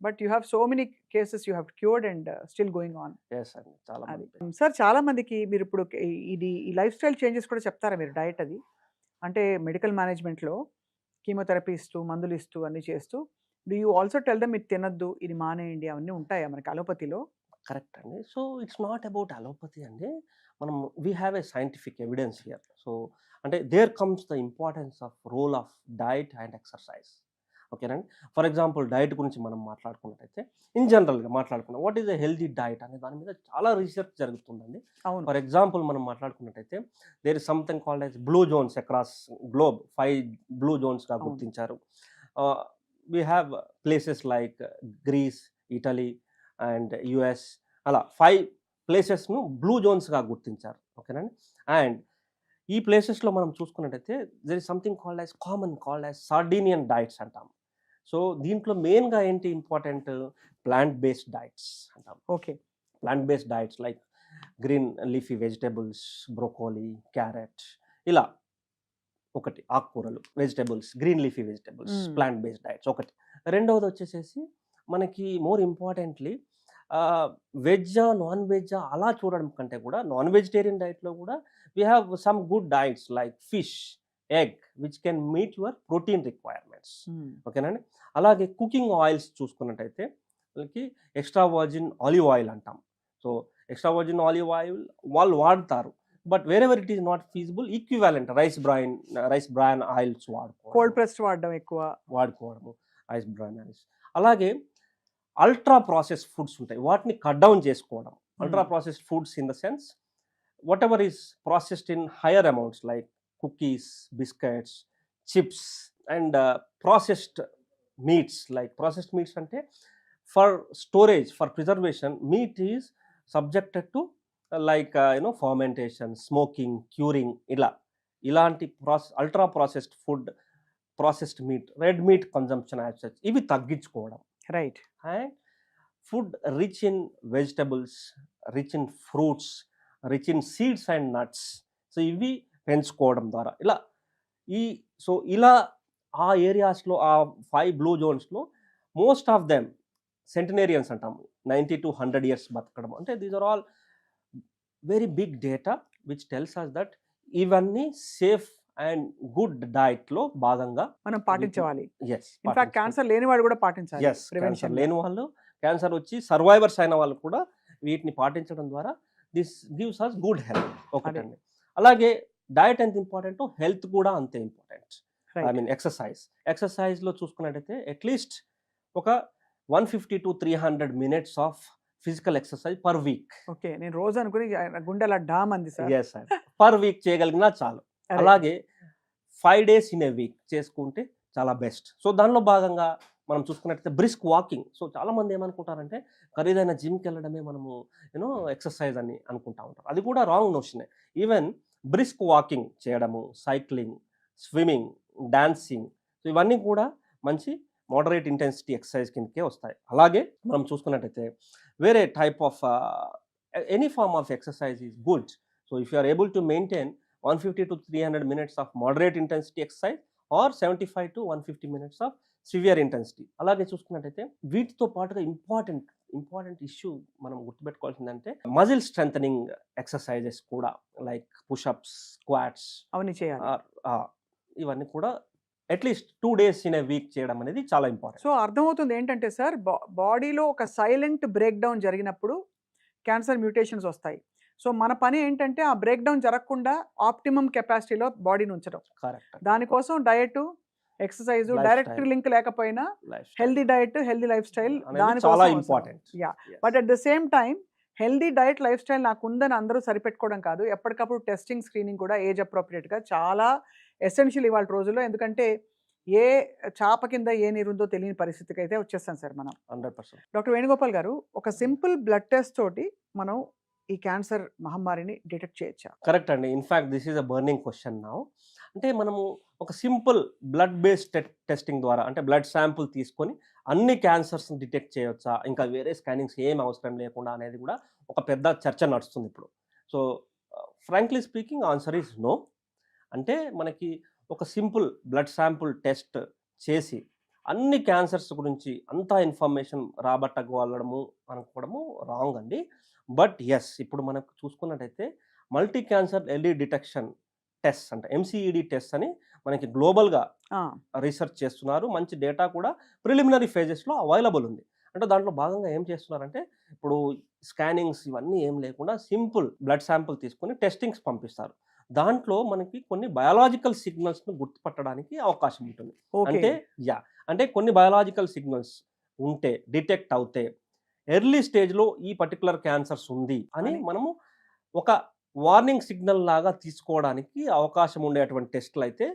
But you have so many cases you have cured and still going on.
Yes అండి. చాలా
అది.
మంది.
సార్ చాలా మందికి మీరు ఇప్పుడు ఈ లైఫ్ స్టైల్ చేంజెస్ కూడా చెప్తారా మీరు డయట్ అది? అంటే మెడికల్ మేనేజ్మెంట్‌లో కీమోథెరపీ ఇస్తూ, మందులు ఇస్తూ అన్నీ చేస్తూ do you also tell them ఇది తినొద్దు, ఇది మానేయండి అవన్నీ ఉంటాయా మనకి అలోపతిలో?
కరెక్ట్ అండి. So it's not about allopathy అండి. మనం we have a scientific evidence here. So అంటే there comes the importance of role of diet and exercise. ఓకేనండి. ఫర్ ఎగ్జాంపుల్ డైట్ గురించి మనం మాట్లాడుకున్నట్టయితే ఇన్ జనరల్‌గా మాట్లాడుకున్నాం. What is a healthy diet అనే దాని మీద చాలా రీసెర్చ్ జరుగుతుందండి.
అవును.
ఫర్ ఎగ్జాంపుల్ మనం మాట్లాడుకున్నట్టయితే there is something called as blue zones across globe. 5 blue జోన్స్‌గా
అవును.
గుర్తించారు. We have places like Greece, Italy and US, అలా 5 ప్లేసెస్‌ను బ్లూ జోన్స్‌గా గుర్తించారు. ఓకేనండి. అండ్ ఈ ప్లేసెస్‌లో మనం చూసుకున్నట్టయితే there is something called as Sardinian diets అంటాం. సో దీంట్లో మెయిన్‌గా ఏంటి ఇంపార్టెంట్ ప్లాంట్ బేస్డ్ డైట్స్ అంటాం.
Okay.
Plant based diets like green leafy vegetables, broccoli, carrot, ఇలా ఒకటి ఆకుకూరలు, vegetables, green leafy vegetables, plant based diets ఒకటి. రెండవది వచ్చేసేసి మనకి మోర్ ఇంపార్టెంట్లీ వెజ్జా, నాన్ వెజ్జా అలా చూడడం కంటే కూడా నాన్ వెజిటేరియన్ డైట్‌లో కూడా we have some good diets like fish, egg which can meet your protein requirements. ఓకేనండి. అలాగే కుకింగ్ ఆయిల్స్ చూసుకున్నట్టయితే మనకి ఎక్స్ట్రా వర్జిన్ ఆలివ్ ఆయిల్ అంటాం. So extra virgin olive oil వాళ్ళు వాడతారు. But wherever it is not feasible equivalent rice bran oils
cold pressed వాడడం ఎక్కువ
వాడుకోవడము రైస్ బ్రాన్ ఆయిల్స్. అలాగే అల్ట్రా ప్రాసెస్డ్ ఫుడ్స్ ఉంటాయి. వాటిని కట్ డౌన్ చేసుకోవడం. Ultra processed foods in the sense whatever is processed in higher amounts like cookies, biscuits, chips and processed meats. Like processed meets అంటే for storage, for preservation meat is subjected to like fermentation, smoking, curing, ఇలాంటి ultra processed food, processed meat, red meat consumption as such ఇవి తగ్గించుకోవడం.
Right.
And food rich in vegetables, rich in fruits, rich in seeds and nuts. So ఇవి పెంచుకోవడం ద్వారా ఇలా ఆ ఏరియాస్లో ఆ 5 బ్లూ జోన్స్లో మోస్ట్ ఆఫ్ దెమ్ సెంటినేరియన్స్ అంటాము. 90 to 100 years బతకడం అంటే these are all very big data which tells us that ఇవన్నీ సేఫ్ అండ్ గుడ్ డైట్లో భాగంగా
మనం పాటించాలి.
yes
ఇన్ఫాక్ట్ క్యాన్సర్ లేని వాళ్ళు కూడా పాటించాలి.
yes క్యాన్సర్
ప్రివెన్షన్
లేని వాళ్ళు, క్యాన్సర్ వచ్చి సర్వైవర్స్ అయిన వాళ్ళు కూడా వీటిని పాటించడం ద్వారా this gives us good health. ఒకటండి. అలాగే డైట్ ఎంత ఇంపార్టెంట్, హెల్త్ కూడా అంతే ఇంపార్టెంట్. ఐ మీన్ ఎక్సర్సైజ్లో చూసుకున్నట్టయితే అట్లీస్ట్ ఒక 150 to 300 minutes of physical exercise per week.
Okay. నేను రోజు అనుకుని గుండె అలా డామ్ అంది సార్.
Yes sir. పర్ వీక్ చేయగలిగినా చాలు. అలాగే 5 days in a week చేసుకుంటే చాలా బెస్ట్. సో దానిలో భాగంగా మనం చూసుకున్నట్టయితే బ్రిస్క్ వాకింగ్. సో చాలామంది ఏమనుకుంటారంటే ఖరీదైన జిమ్కి వెళ్ళడమే మనము ఎక్సర్సైజ్ అని అనుకుంటా ఉంటారు. అది కూడా రాంగ్ నోషనే. ఈవెన్ బ్రిస్క్ వాకింగ్ చేయడము, సైక్లింగ్, స్విమ్మింగ్, డాన్సింగ్, సో ఇవన్నీ కూడా మంచి మోడరేట్ ఇంటెన్సిటీ ఎక్సర్సైజ్ కిందకే వస్తాయి. అలాగే మనం చూసుకున్నట్టయితే వేరే type of any form of exercise is good. So if you are able to maintain 150 to 300 minutes of moderate intensity exercise or 75 to 150 minutes of severe intensity. అలాగే చూసుకున్నట్టయితే వీటితో పాటుగా ఇంపార్టెంట్ ఇష్యూ మనం గుర్తుపెట్టుకోవాల్సిందంటే మజిల్ స్ట్రెంథనింగ్ ఎక్సర్సైజెస్ కూడా, like push-ups, squats,
అవన్నీ చేయాలి.
ఇవన్నీ కూడా at least 2 days in a week చేయడం అనేది చాలా ఇంపార్టెంట్.
సో అర్థమవుతుంది ఏంటంటే సార్, బాడీలో ఒక సైలెంట్ బ్రేక్ డౌన్ జరిగినప్పుడు క్యాన్సర్ మ్యూటేషన్స్ వస్తాయి. సో మన పని ఏంటంటే ఆ బ్రేక్ డౌన్ జరగకుండా ఆప్టిమమ్ కెపాసిటీలో బాడీని ఉంచడం.
కరెక్ట్.
దానికోసం డయట్, ఎక్సర్సైజ్, డైరెక్ట్ లింక్ లేకపోయినా healthy diet, healthy lifestyle
చాలా important.
But at the same time healthy diet, lifestyle నాకు ఉందని అందరూ సరిపెట్టుకోవడం కాదు, ఎప్పటికప్పుడు టెస్టింగ్, స్క్రీనింగ్ కూడా ఏజ్ అప్రోప్రియేట్గా చాలా ఎసెన్షియల్ ఇవాళ రోజుల్లో. ఎందుకంటే ఏ చాప కింద ఏ నీరుందో తెలియని పరిస్థితికి అయితే వచ్చేస్తాం సార్ మనం.
100%.
డాక్టర్ వేణుగోపాల్ గారు, ఒక సింపుల్ బ్లడ్ టెస్ట్ తోటి మనం ఈ క్యాన్సర్ మహమ్మారిని డిటెక్ట్ చేయొచ్చా?
కరెక్ట్ అండి. In fact this is a burning question now. అంటే మనము ఒక సింపుల్ బ్లడ్ బేస్డ్ టెస్టింగ్ ద్వారా, అంటే బ్లడ్ శాంపుల్ తీసుకొని అన్ని క్యాన్సర్స్ని డిటెక్ట్ చేయొచ్చా, ఇంకా వేరే స్కానింగ్స్ ఏం అవసరం లేకుండా అనేది కూడా ఒక పెద్ద చర్చ నడుస్తుంది ఇప్పుడు. So frankly speaking answer is no. అంటే మనకి ఒక సింపుల్ బ్లడ్ శాంపుల్ టెస్ట్ చేసి అన్ని క్యాన్సర్స్ గురించి అంతా ఇన్ఫర్మేషన్ రాబట్టగలడము అనుకోవడము రాంగ్ అండి. బట్ ఎస్, ఇప్పుడు మనకు చూసుకున్నట్టయితే multi cancer early detection test అంటే MCED టెస్ట్ అని మనకి గ్లోబల్గా రీసెర్చ్ చేస్తున్నారు. మంచి డేటా కూడా ప్రిలిమినరీ ఫేజెస్లో అవైలబుల్ ఉంది. అంటే దాంట్లో భాగంగా ఏం చేస్తున్నారంటే ఇప్పుడు స్కానింగ్స్ ఇవన్నీ ఏం లేకుండా సింపుల్ బ్లడ్ శాంపుల్ తీసుకొని టెస్టింగ్స్ పంపిస్తారు. దాంట్లో మనకి కొన్ని బయాలజికల్ సిగ్నల్స్ను గుర్తుపట్టడానికి అవకాశం ఉంటుంది. అంటే కొన్ని బయాలజికల్ సిగ్నల్స్ ఉంటే, డిటెక్ట్ అవుతే ఎర్లీ స్టేజ్లో ఈ పర్టికులర్ క్యాన్సర్స్ ఉంది అని మనము ఒక వార్నింగ్ సిగ్నల్ లాగా తీసుకోవడానికి అవకాశం ఉండేటువంటి టెస్ట్లు అయితే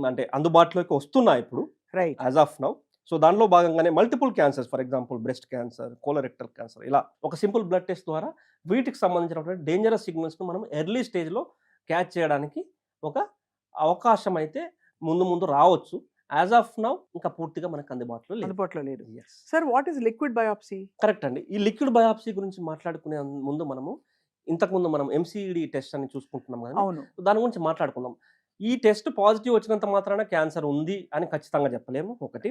అంటే అందుబాటులోకి వస్తున్నాయి ఇప్పుడు,
right,
as of now. So దానిలో భాగంగానే multiple cancers, for example breast cancer, colorectal cancer, ఇలా ఒక సింపుల్ బ్లడ్ టెస్ట్ ద్వారా వీటికి సంబంధించినటువంటి డేంజరస్ సిగ్నల్స్ను మనం ఎర్లీ స్టేజ్లో క్యాచ్ చేయడానికి ఒక అవకాశం అయితే ముందు రావచ్చు. యాజ్ ఆఫ్ నౌ ఇంకా పూర్తిగా మనకు అందుబాటులో లేదు.
Sir, what is liquid biopsy?
Correct అండి. ఈ లిక్విడ్ బయాప్సీ గురించి మాట్లాడుకునే ముందు ఇంతకుముందు మనం MCED టెస్ట్ అని చూసుకుంటున్నాం కదా, దాని గురించి మాట్లాడుకుందాం. ఈ టెస్ట్ పాజిటివ్ వచ్చినంత మాత్రాన క్యాన్సర్ ఉంది అని ఖచ్చితంగా చెప్పలేము, ఒకటి.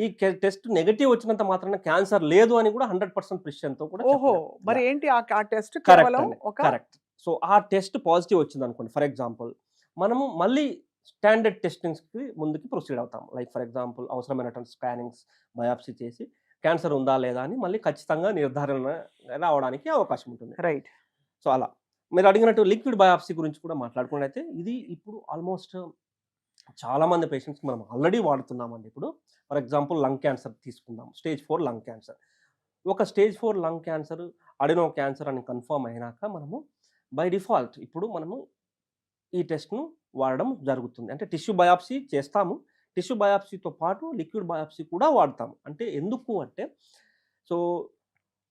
ఈ టెస్ట్ నెగటివ్ వచ్చినంత మాత్రాన క్యాన్సర్ లేదు అని కూడా 100% ప్రిసిషన్తో కూడా.
మరి ఏంటి ఆ టెస్ట్?
కరెక్ట్. సో ఆ టెస్ట్ పాజిటివ్ వచ్చింది అనుకోండి, ఫర్ ఎగ్జాంపుల్ మనము మళ్ళీ స్టాండర్డ్ టెస్టింగ్స్కి ముందుకి ప్రొసీడ్ అవుతాం. లైక్ ఫర్ ఎగ్జాంపుల్ అవసరమైనటువంటి స్కానింగ్స్, బయాప్సీ చేసి క్యాన్సర్ ఉందా లేదా అని మళ్ళీ ఖచ్చితంగా నిర్ధారణ రావడానికి అవకాశం ఉంటుంది.
రైట్.
సో అలా మీరు అడిగినట్టు లిక్విడ్ బయాప్సీ గురించి కూడా మాట్లాడుకున్నట్టయితే ఇది ఇప్పుడు ఆల్మోస్ట్ చాలామంది పేషెంట్స్కి మనం ఆల్రెడీ వాడుతున్నామండి. ఇప్పుడు ఫర్ ఎగ్జాంపుల్ లంగ్ క్యాన్సర్ తీసుకుందాం, స్టేజ్ 4 లంగ్ క్యాన్సర్. ఒక stage 4 lung cancer, Adreno cancer అని కన్ఫర్మ్ అయినాక మనము బై డిఫాల్ట్ ఇప్పుడు మనము ఈ టెస్ట్ను వాడడం జరుగుతుంది. అంటే టిష్యూ బయాప్సీ చేస్తాము, టిష్యూ బయాప్సీతో పాటు లిక్విడ్ బయాప్సీ కూడా వాడతాము. అంటే ఎందుకు అంటే, so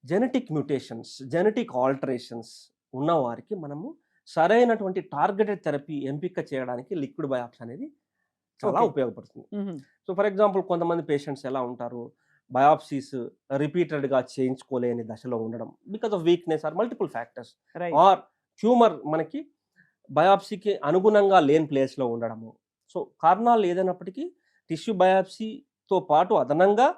genetic mutations, genetic alterations ఉన్నవారికి మనము సరైనటువంటి టార్గెటెడ్ థెరపీ ఎంపిక చేయడానికి లిక్విడ్ బయాప్సీ అనేది చాలా ఉపయోగపడుతుంది. సో ఫర్ ఎగ్జాంపుల్ కొంతమంది పేషెంట్స్ ఎలా ఉంటారు, బయాప్సీస్ రిపీటెడ్గా చేయించుకోలేని దశలో ఉండడం because of weakness or multiple factors, or tumour మనకి బయాప్సీకి అనుగుణంగా లేని ప్లేస్లో ఉండడము. సో కారణాలు ఏదైనప్పటికీ టిష్యూ బయాప్సీతో పాటు అదనంగా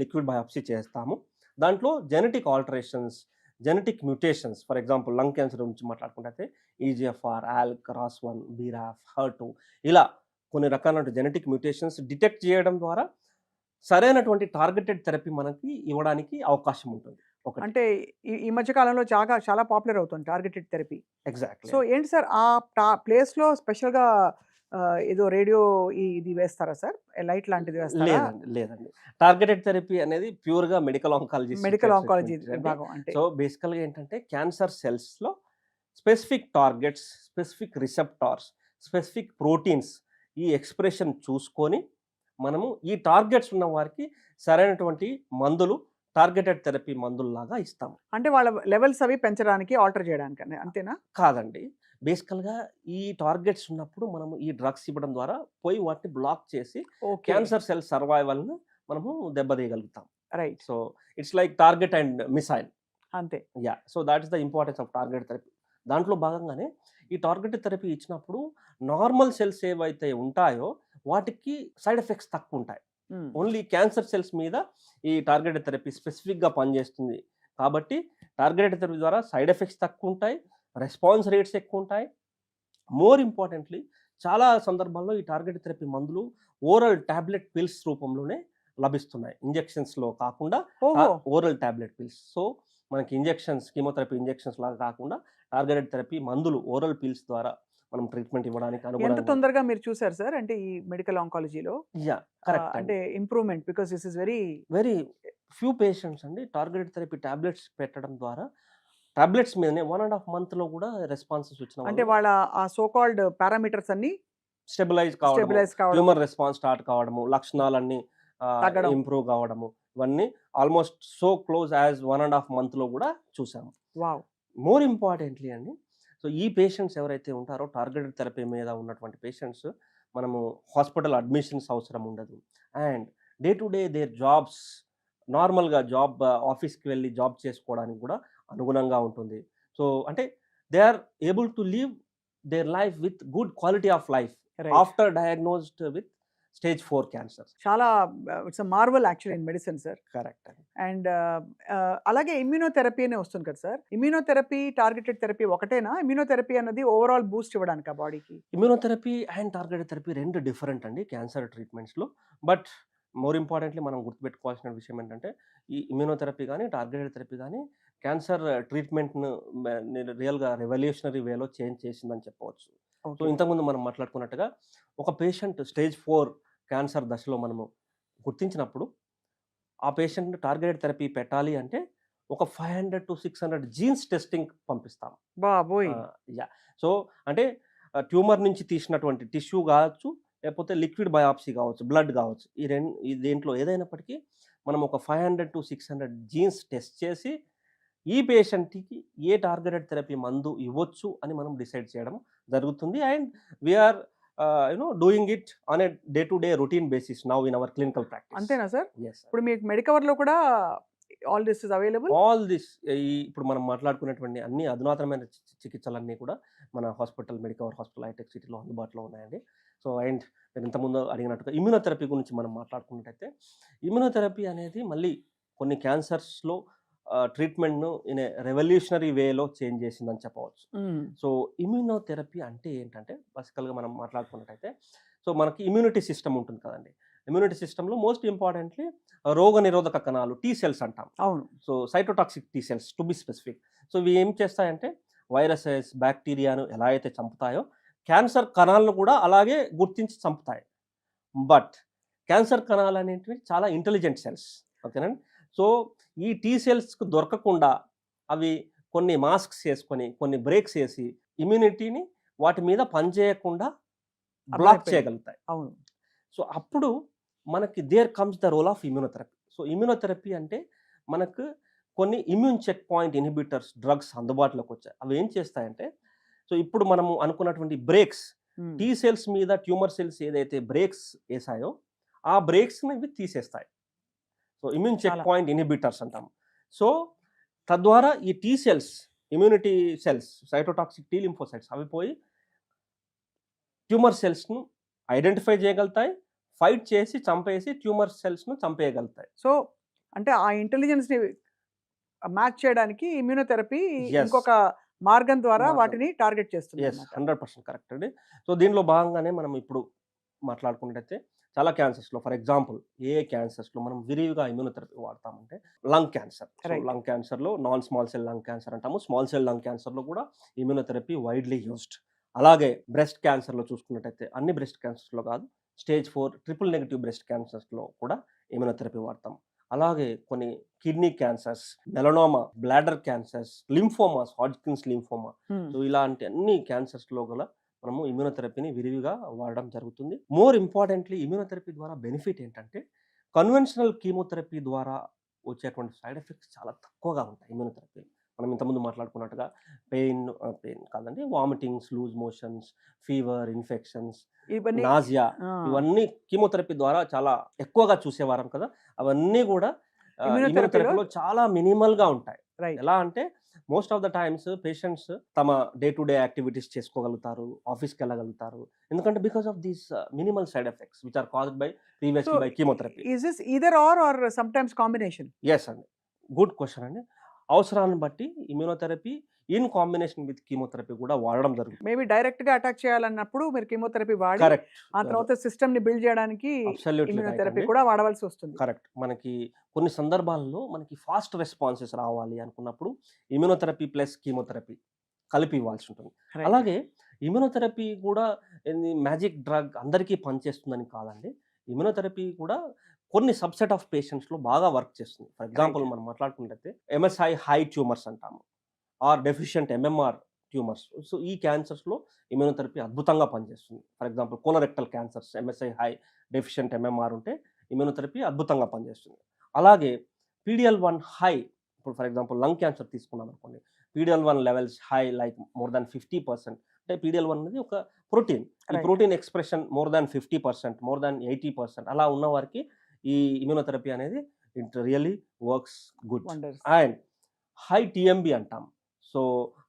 లిక్విడ్ బయాప్సీ చేస్తాము. దాంట్లో genetic alterations, genetic mutations, for example lung cancer గురించి మాట్లాడుకుంటే EGFR, ALK, ROS1, BRAF, HER2 ఇలా కొన్ని రకాల జెనెటిక్ మ్యూటేషన్స్ డిటెక్ట్ చేయడం ద్వారా సరైనటువంటి టార్గెటెడ్ థెరపీ మనకి ఇవ్వడానికి అవకాశం ఉంటుంది.
అంటే ఈ మధ్య కాలంలో చాలా పాపులర్ అవుతుంది టార్గెటెడ్ థెరపీ.
ఎగ్జాక్ట్లీ.
సో ఏంటి సార్ ఆ ప్లేస్లో స్పెషల్గా ఏదో రేడియో ఇది వేస్తారా సార్, లైట్ లాంటిది వేస్తారా?
లేదండి. టార్గెటెడ్ థెరపీ అనేది ప్యూర్గా మెడికల్ ఆంకాలజీ
విభాగం. అంటే
సో బేసికల్గా ఏంటంటే క్యాన్సర్ సెల్స్లో specific targets, specific receptors, specific proteins ఈ ఎక్స్ప్రెషన్ చూసుకొని మనము ఈ టార్గెట్స్ ఉన్న వారికి సరైనటువంటి మందులు, టార్గెటెడ్ థెరపీ మందుల్లాగా ఇస్తాము.
అంటే వాళ్ళ లెవెల్స్ అవి పెంచడానికి, ఆల్టర్ చేయడానికి, అంతేనా?
కాదండి. బేసికల్గా ఈ టార్గెట్స్ ఉన్నప్పుడు మనము ఈ డ్రగ్స్ ఇవ్వడం ద్వారా పోయి వాటిని బ్లాక్ చేసి క్యాన్సర్ సెల్ సర్వైవల్ను మనము దెబ్బతీయగలుగుతాం.
Right.
So it's like target and missile.
అంతే.
So that is the importance of targeted therapy. దాంట్లో భాగంగానే ఈ టార్గెటెడ్ థెరపీ ఇచ్చినప్పుడు నార్మల్ సెల్స్ ఏవైతే ఉంటాయో వాటికి సైడ్ ఎఫెక్ట్స్ తక్కువ ఉంటాయి.
హ్మ్.
ఓన్లీ క్యాన్సర్ సెల్స్ మీద ఈ టార్గెటెడ్ థెరపీ స్పెసిఫిక్గా పనిచేస్తుంది కాబట్టి టార్గెటెడ్ థెరపీ ద్వారా సైడ్ ఎఫెక్ట్స్ తక్కువ ఉంటాయి, రెస్పాన్స్ రేట్స్ ఎక్కువ ఉంటాయి. మోర్ ఇంపార్టెంట్లీ చాలా సందర్భాల్లో ఈ టార్గెటెడ్ థెరపీ మందులు ఓరల్ టాబ్లెట్ పిల్స్ రూపంలోనే లభిస్తున్నాయి, ఇంజెక్షన్స్లో కాకుండా
ఓహో!
Oral tablet pills. సో మనకి ఇంజెక్షన్స్, కీమోథెరపీ ఇంజెక్షన్స్ లాగా కాకుండా టార్గెటెడ్ థెరపీ మందులు ఓరల్ పిల్స్ ద్వారా మనం ట్రీట్మెంట్ ఇవ్వడానికి
ఎంత
అనుగుణంగా.
తొందరగా మీరు చూసారు సార్ అంటే ఈ మెడికల్ ఆంకాలజీలో
కరెక్ట్
అంటే improvement because this is
very few patients అండి టార్గెటెడ్ థెరపీ టాబ్లెట్స్ పెట్టడం ద్వారా టాబ్లెట్స్ మీదనే 1.5 మంత్లో కూడా రెస్పాన్సెస్ వచ్చిన
అంటే వాళ్ళ ఆ సో కాల్డ్ పారామీటర్స్ అన్ని
స్టెబిలైజ్
స్టెబిలైజ్ కావడం,
హ్యూమర్ రెస్పాన్స్ స్టార్ట్ కావడము, లక్షణాలన్నీ
తగ్గడం.
ఇంప్రూవ్ కావడము, ఇవన్నీ ఆల్మోస్ట్ సో క్లోజ్ యాజ్ 1.5 మంత్లో కూడా చూసాము.
వావ్.
మోర్ ఇంపార్టెంట్లీ అండి, సో ఈ పేషెంట్స్ ఎవరైతే ఉంటారో టార్గెటెడ్ థెరపీ మీద ఉన్నటువంటి పేషెంట్స్ మనము హాస్పిటల్ అడ్మిషన్స్ అవసరం ఉండదు. And day to day their jobs, నార్మల్గా జాబ్ ఆఫీస్కి వెళ్ళి జాబ్ చేసుకోవడానికి కూడా అనుగుణంగా ఉంటుంది. సో అంటే they are able to live their life with good quality of life after diagnosed with stage 4 cancer.
చాలా it's marvel actually in medicine sir.
Correct అండి.
అండ్ అలాగే ఇమ్యూనోథెరపీ అనే వస్తుంది కదా సార్. ఇమ్యూనోథెరపీ టార్గెటెడ్ థెరపీ ఒకటేనా? Immunotherapy అన్నది overall boost ఇవ్వడానికి ఆ బాడీకి.
ఇమ్యూనోథెరపీ అండ్ టార్గెటెడ్ థెరపీ రెండు డిఫరెంట్ అండి క్యాన్సర్ ట్రీట్మెంట్స్లో. బట్ మోర్ ఇంపార్టెంట్లీ మనం గుర్తుపెట్టుకోవాల్సిన విషయం ఏంటంటే ఈ ఇమ్యూనోథెరపీ కానీ టార్గెటెడ్ థెరపీ కానీ క్యాన్సర్ ట్రీట్మెంట్ను రియల్గా రెవల్యూషనరీ వేలో చేంజ్ చేసిందని చెప్పవచ్చు. సో ఇంతకుముందు మనం మాట్లాడుకున్నట్టుగా ఒక పేషెంట్ స్టేజ్ 4 క్యాన్సర్ దశలో మనము గుర్తించినప్పుడు ఆ పేషెంట్ని టార్గెటెడ్ థెరపీ పెట్టాలి అంటే ఒక 500 to 600 జీన్స్ టెస్టింగ్ పంపిస్తాం.
బాబోయ్.
సో అంటే ట్యూమర్ నుంచి తీసినటువంటి టిష్యూ కావచ్చు, లేకపోతే లిక్విడ్ బయాప్సీ కావచ్చు, బ్లడ్ కావచ్చు, ఈ దేంట్లో ఏదైనప్పటికీ మనం ఒక 500 to 600 జీన్స్ టెస్ట్ చేసి ఈ పేషెంట్కి ఏ టార్గెటెడ్ థెరపీ మందు ఇవ్వచ్చు అని మనం డిసైడ్ చేయడం జరుగుతుంది. And we are doing it on a day to day routine basis now in our clinical practice.
అంతేనా సార్?
Yes, sir.
ఇప్పుడు మీకు మెడికవర్లో కూడా all this is available.
All this ఇప్పుడు మనం మాట్లాడుకున్నటువంటి అన్ని అధునాతనమైన చికిత్సలన్నీ కూడా మన హాస్పిటల్, మెడికవర్ హాస్పిటల్, హైటెక్ సిటీలో అందుబాటులో ఉన్నాయండి. సో అండ్ మీరు ఇంతకుముందు అడిగినట్టుగా ఇమ్యూనోథెరపీ గురించి మనం మాట్లాడుకున్నట్టయితే ఇమ్యూనోథెరపీ అనేది మళ్ళీ కొన్ని క్యాన్సర్స్లో ట్రీట్మెంట్ను ఇన్ ఏ రెవల్యూషనరీ వేలో చేంజ్ చేసిందని చెప్పవచ్చు. సో ఇమ్యూనోథెరపీ అంటే ఏంటంటే బేసికల్గా మనం మాట్లాడుకున్నట్టయితే సో మనకి ఇమ్యూనిటీ సిస్టమ్ ఉంటుంది కదండి. ఇమ్యూనిటీ సిస్టంలో మోస్ట్ ఇంపార్టెంట్లీ రోగ నిరోధక కణాలు, టీ సెల్స్ అంటాం.
అవును.
So cytotoxic T cells to be specific. So ఇవి ఏం చేస్తాయంటే వైరసెస్, బ్యాక్టీరియాను ఎలా అయితే చంపుతాయో క్యాన్సర్ కణాలను కూడా అలాగే గుర్తించి చంపుతాయి. బట్ క్యాన్సర్ కణాలు అనేటివి చాలా ఇంటెలిజెంట్ సెల్స్, ఓకేనండి. సో ఈ టీ సెల్స్కు దొరకకుండా అవి కొన్ని మాస్క్స్ వేసుకొని, కొన్ని బ్రేక్స్ వేసి ఇమ్యూనిటీని వాటి మీద పనిచేయకుండా బ్లాక్ చేయగలుగుతాయి.
అవును.
సో అప్పుడు మనకి there comes the role of immunotherapy. So immunotherapy అంటే మనకు కొన్ని immune checkpoint inhibitors drugs అందుబాటులోకి వచ్చాయి. అవి ఏం చేస్తాయంటే సో ఇప్పుడు మనము అనుకున్నటువంటి బ్రేక్స్, టీ సెల్స్ మీద ట్యూమర్ సెల్స్ ఏదైతే బ్రేక్స్ వేసాయో ఆ బ్రేక్స్ని ఇవి తీసేస్తాయి. So immune checkpoint inhibitors అంటాం. సో తద్వారా ఈ T cells, immunity cells, cytotoxic T lymphocytes అవి పోయి ట్యూమర్ సెల్స్ను ఐడెంటిఫై చేయగలుగుతాయి, ఫైట్ చేసి చంపేసి ట్యూమర్ సెల్స్ను చంపేయగలుగుతాయి.
సో అంటే ఆ ఇంటెలిజెన్స్ని మ్యాచ్ చేయడానికి ఇమ్యూనోథెరపీ ఇంకొక మార్గం ద్వారా వాటిని టార్గెట్ చేస్తుంది.
100% కరెక్ట్ అండి. సో దీనిలో భాగంగానే మనం ఇప్పుడు మాట్లాడుకున్నట్టయితే చాలా క్యాన్సర్స్లో, ఫర్ ఎగ్జాంపుల్ ఏ క్యాన్సర్స్లో మనం విరివిగా ఇమ్యూనోథెరపీ వాడతామంటే లంగ్ క్యాన్సర్. లంగ్ క్యాన్సర్లో non small cell lung cancer అంటాము. స్మాల్ సెల్ లంగ్ క్యాన్సర్లో కూడా ఇమ్యూనోథెరపీ వైడ్లీ యూస్డ్. అలాగే బ్రెస్ట్ క్యాన్సర్లో చూసుకున్నట్టయితే అన్ని బ్రెస్ట్ క్యాన్సర్స్లో కాదు, స్టేజ్ 4 ట్రిపుల్ నెగిటివ్ బ్రెస్ట్ క్యాన్సర్స్లో కూడా ఇమ్యూనోథెరపీ వాడతాం. అలాగే కొన్ని kidney cancers, melanoma, bladder cancers, lymphomas, Hodgkin's lymphoma, so ఇలాంటి అన్ని క్యాన్సర్స్లో గల మనము ఇమ్యూనోథెరపీని విరివిగా వాడడం జరుగుతుంది. మోర్ ఇంపార్టెంట్లీ ఇమ్యూనోథెరపీ ద్వారా బెనిఫిట్ ఏంటంటే కన్వెన్షనల్ కీమోథెరపీ ద్వారా వచ్చేటువంటి సైడ్ ఎఫెక్ట్స్ చాలా తక్కువగా ఉంటాయి ఇమ్యూనోథెరపీ. మనం ఇంతకుముందు మాట్లాడుకున్నట్టుగా పెయిన్ కాదండి, vomitings, loose motions, fever, infections, nausea, ఇవన్నీ కీమోథెరపీ ద్వారా చాలా ఎక్కువగా చూసేవారం కదా. అవన్నీ కూడా
ఇమ్యూనోథెరపీలో
ఇమ్యూనోథెరపీలో చాలా మినిమల్గా ఉంటాయి.
రైట్.
ఎలా అంటే most of the times patients తమ డే టు డే యాక్టివిటీస్ చేసుకోగలుగుతారు, ఆఫీస్కి వెళ్ళగలుగుతారు. ఎందుకంటే because of these minimal side effects which are caused by
so
previously by chemotherapy.
Is this either or sometimes combination?
Yes అండి, good question అండి. అవసరాన్ని బట్టి immunotherapy in combination with chemotherapy కూడా వాడడం జరుగుతుంది.
మేబీ డైరెక్ట్‌గా అటాక్ చేయాలన్నప్పుడు మీరు కీమోథెరపీ వాడి
కరెక్ట్,
ఆ తర్వాత సిస్టమ్‌ని బిల్డ్ చేయడానికి
అబ్సల్యూట్లీ రైట్
ఇమ్యూనోథెరపీ
అండి.
కూడా వాడవలసి వస్తుంది.
కరెక్ట్. మనకి కొన్ని సందర్భాల్లో మనకి ఫాస్ట్ రెస్పాన్సెస్ రావాలి అనుకున్నప్పుడు ఇమ్యూనోథెరపీ ప్లస్ కీమోథెరపీ కలిపి ఇవ్వాల్సి ఉంటుంది.
రైట్.
అలాగే ఇమ్యూనోథెరపీ కూడా మ్యాజిక్ డ్రగ్ అందరికీ పనిచేస్తుందని కాదండి. ఇమ్యూనోథెరపీ కూడా కొన్ని సబ్సెట్ ఆఫ్ పేషెంట్స్లో బాగా వర్క్ చేస్తుంది. For example
right.
మనం మాట్లాడుకున్నట్లయితే ఎంఎస్ఐ హై ట్యూమర్స్ అంటాము, or deficient MMR tumours. So ఈ క్యాన్సర్స్లో ఇమ్యూనోథెరపీ అద్భుతంగా పనిచేస్తుంది. For example colorectal cancers MSI high deficient MMR ఉంటే ఇమ్యూనోథెరపీ అద్భుతంగా పనిచేస్తుంది. అలాగే PDL1 హై, ఇప్పుడు ఫర్ ఎగ్జాంపుల్ లంగ్ క్యాన్సర్ తీసుకున్నాం అనుకోండి, PDL1 levels high like more than 50%. అంటే PDL1 అనేది ఒక ప్రోటీన్. ఈ
right.
Protein expression more than 50%, more than 80% అలా ఉన్న వారికి ఈ ఇమ్యూనోథెరపీ అనేది it really works good.
Wonders.
And high TMB అంటాం, so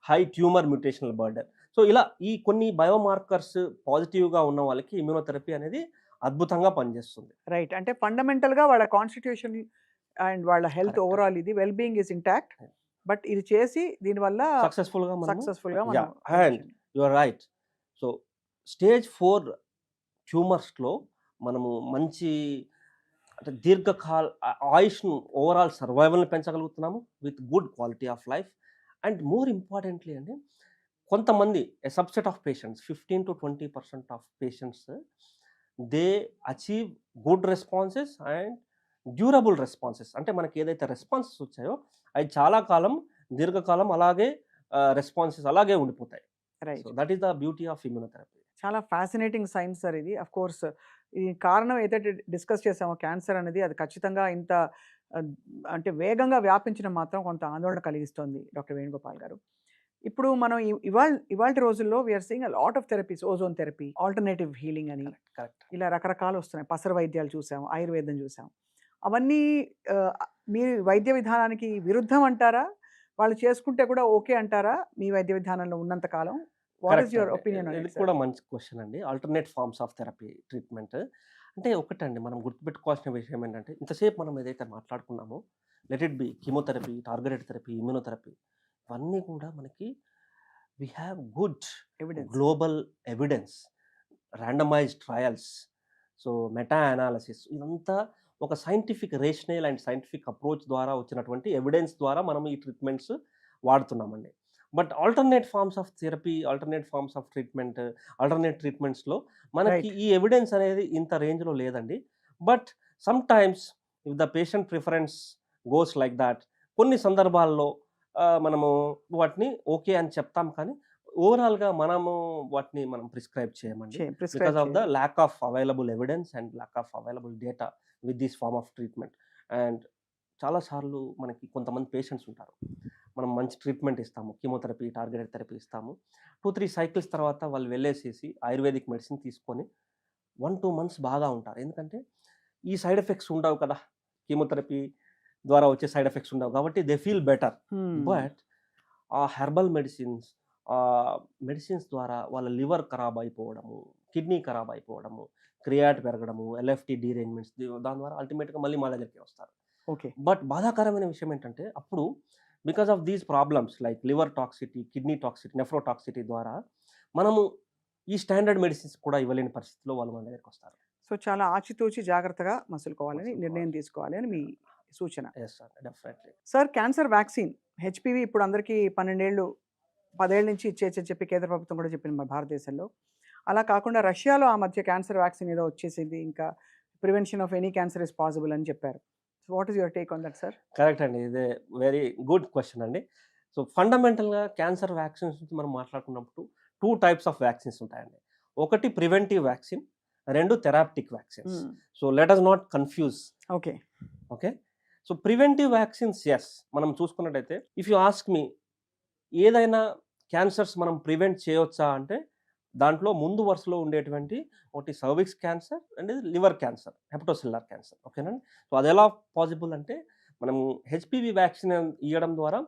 high tumor mutational burden. So ఇలా ఈ కొన్ని బయోమార్కర్స్ పాజిటివ్గా ఉన్న వాళ్ళకి ఇమ్యూనోథెరపీ అనేది అద్భుతంగా పనిచేస్తుంది.
రైట్. అంటే ఫండమెంటల్‌గా వాళ్ళ కాన్స్టిట్యూషన్ అండ్ వాళ్ళ హెల్త్
కరెక్ట్.
ఓవరాల్ ఇది well being is intact. But ఇది చేసి దీనివల్ల
సక్సెస్ఫుల్గా మనము
సక్సెస్‌ఫుల్‌గా
యా
మనం
and you are right. So stage 4 ట్యూమర్స్లో మనము మంచి అంటే దీర్ఘకాల ఆయుష్ను ఓవరాల్ సర్వైవల్ని పెంచగలుగుతున్నాము with good quality of life. And more importantly అండి, కొంతమంది a subset of patients 15 to 20% of patients they achieve good responses and durable responses. అంటే మనకి ఏదైతే రెస్పాన్సెస్ వచ్చాయో అవి చాలా కాలం దీర్ఘకాలం అలాగే రెస్పాన్సెస్ అలాగే ఉండిపోతాయి.
Right.
So that is the beauty of immunotherapy.
చాలా ఫ్యాసినేటింగ్ సైన్స్ సార్ ఇది. ఆఫ్ కోర్స్ ఈ కారణం ఏదైతే డిస్కస్ చేసామో క్యాన్సర్ అనేది అది ఖచ్చితంగా ఇంత ఆహ్, అంటే వేగంగా వ్యాపించడం మాత్రం కొంత ఆందోళన కలిగిస్తోంది డాక్టర్ వేణుగోపాల్ గారు. ఇప్పుడు మనం ఇవాల్టి రోజుల్లో we are seeing a lot of therapies, ozone therapy, alternative healing అని
కరెక్ట్.
ఇలా రకరకాలు వస్తున్నాయి. పసర వైద్యాలు చూసాం, ఆయుర్వేదం చూసాం. అవన్నీ ఆహ్, మీ వైద్య విధానానికి విరుద్ధం అంటారా? వాళ్ళు చేసుకుంటే కూడా ఓకే అంటారా? మీ వైద్య విధానంలో ఉన్నంత కాలం? What is your opinion on
ఇది
ఇట్
కూడా
సార్?
మంచి క్వశ్చన్ అండి. Alternate forms of therapy treatment అంటే ఒకటండి, మనం గుర్తుపెట్టుకోవాల్సిన విషయం ఏంటంటే ఇంతసేపు మనం ఏదైతే మాట్లాడుకున్నామో let it be chemotherapy, targeted therapy, immunotherapy, ఇవన్నీ కూడా మనకి we have good
evidence.
Global evidence, randomised trials, so meta analysis, ఇదంతా ఒక scientific rational and scientific approach ద్వారా వచ్చినటువంటి ఎవిడెన్స్ ద్వారా మనం ఈ ట్రీట్మెంట్స్ వాడుతున్నామండి. But alternate forms of therapy, alternate forms of treatment, alternate ట్రీట్మెంట్స్లో మనకి
రైట్.
ఈ ఎవిడెన్స్ అనేది ఇంత రేంజ్లో లేదండి. But sometimes if the patient preference goes like that, కొన్ని సందర్భాల్లో మనము వాటిని ఓకే అని చెప్తాం, కానీ ఓవరాల్గా మనము వాటిని మనం ప్రిస్క్రైబ్ చేయమండి
ప్రిస్క్రైబ్
బికాస్ ఆఫ్ ద
చేయాలి.
Lack of available evidence and lack of available data with this form of treatment. And చాలాసార్లు మనకి కొంతమంది పేషెంట్స్ ఉంటారు, మనం మంచి ట్రీట్మెంట్ ఇస్తాము, కీమోథెరపీ, టార్గెటెడ్ థెరపీ ఇస్తాము, 2-3 సైకిల్స్ తర్వాత వాళ్ళు వెళ్ళేసేసి ఆయుర్వేదిక్ మెడిసిన్ తీసుకొని 1-2 మంత్స్ బాగా ఉంటారు. ఎందుకంటే ఈ సైడ్ ఎఫెక్ట్స్ ఉండవు కదా, కీమోథెరపీ ద్వారా వచ్చే సైడ్ ఎఫెక్ట్స్ ఉండవు కాబట్టి దే ఫీల్ బెటర్. బట్ ఆ హెర్బల్ మెడిసిన్స్, మెడిసిన్స్ ద్వారా వాళ్ళ లివర్ ఖరాబ్ అయిపోవడము, కిడ్నీ ఖరాబ్ అయిపోవడము, క్రియాట్ పెరగడము, LFT డీరేంజ్మెంట్స్, దాని ద్వారా అల్టిమేట్గా మళ్ళీ మా దగ్గరికి వస్తారు.
ఓకే.
బట్ బాధాకరమైన విషయం ఏంటంటే అప్పుడు because of these problems like liver toxicity, kidney toxicity, nephrotoxicity ద్వారా మనము ఈ స్టాండర్డ్ మెడిసిన్స్ కూడా ఇవ్వలేని పరిస్థితిలో వాళ్ళు మన దగ్గరికి వస్తారు.
సో చాలా ఆచితూచి జాగ్రత్తగా మసులుకోవాలని
మసులుకోవాలి.
నిర్ణయం తీసుకోవాలి అని మీ సూచన.
Yes sir, definitely.
Sir cancer vaccine HPV ఇప్పుడు అందరికీ 12 ఏళ్ళు 10 ఏళ్ళ నుంచి ఇచ్చేయచ్చని చెప్పి కేంద్ర ప్రభుత్వం కూడా చెప్పింది మన భారతదేశంలో. అలా కాకుండా రష్యాలో ఆ మధ్య క్యాన్సర్ వ్యాక్సిన్ ఏదో వచ్చేసింది, ఇంకా prevention of any cancer is possible అని చెప్పారు. So what is your take on that sir?
Correct అండి, ఇదే వెరీ గుడ్ క్వశ్చన్ అండి. సో ఫండమెంటల్గా క్యాన్సర్ వ్యాక్సిన్స్ నుంచి మనం మాట్లాడుకున్నప్పుడు 2 టైప్స్ ఆఫ్ వ్యాక్సిన్స్ ఉంటాయండి. ఒకటి preventive vaccine, 2 therapeutic vaccines. So let us not confuse.
Okay.
Okay. So preventive vaccines yes, మనం చూసుకున్నట్టయితే ఇఫ్ యూ ఆస్క్ మీ ఏదైనా క్యాన్సర్స్ మనం ప్రివెంట్ చేయవచ్చా అంటే దాంట్లో ముందు వరుసలో ఉండేటువంటి ఒకటి cervix cancer and liver cancer, hepatocellular cancer. ఓకేనండి. సో అది ఎలా పాసిబుల్ అంటే మనము హెచ్పివి వ్యాక్సిన్ ఇవ్వడం ద్వారా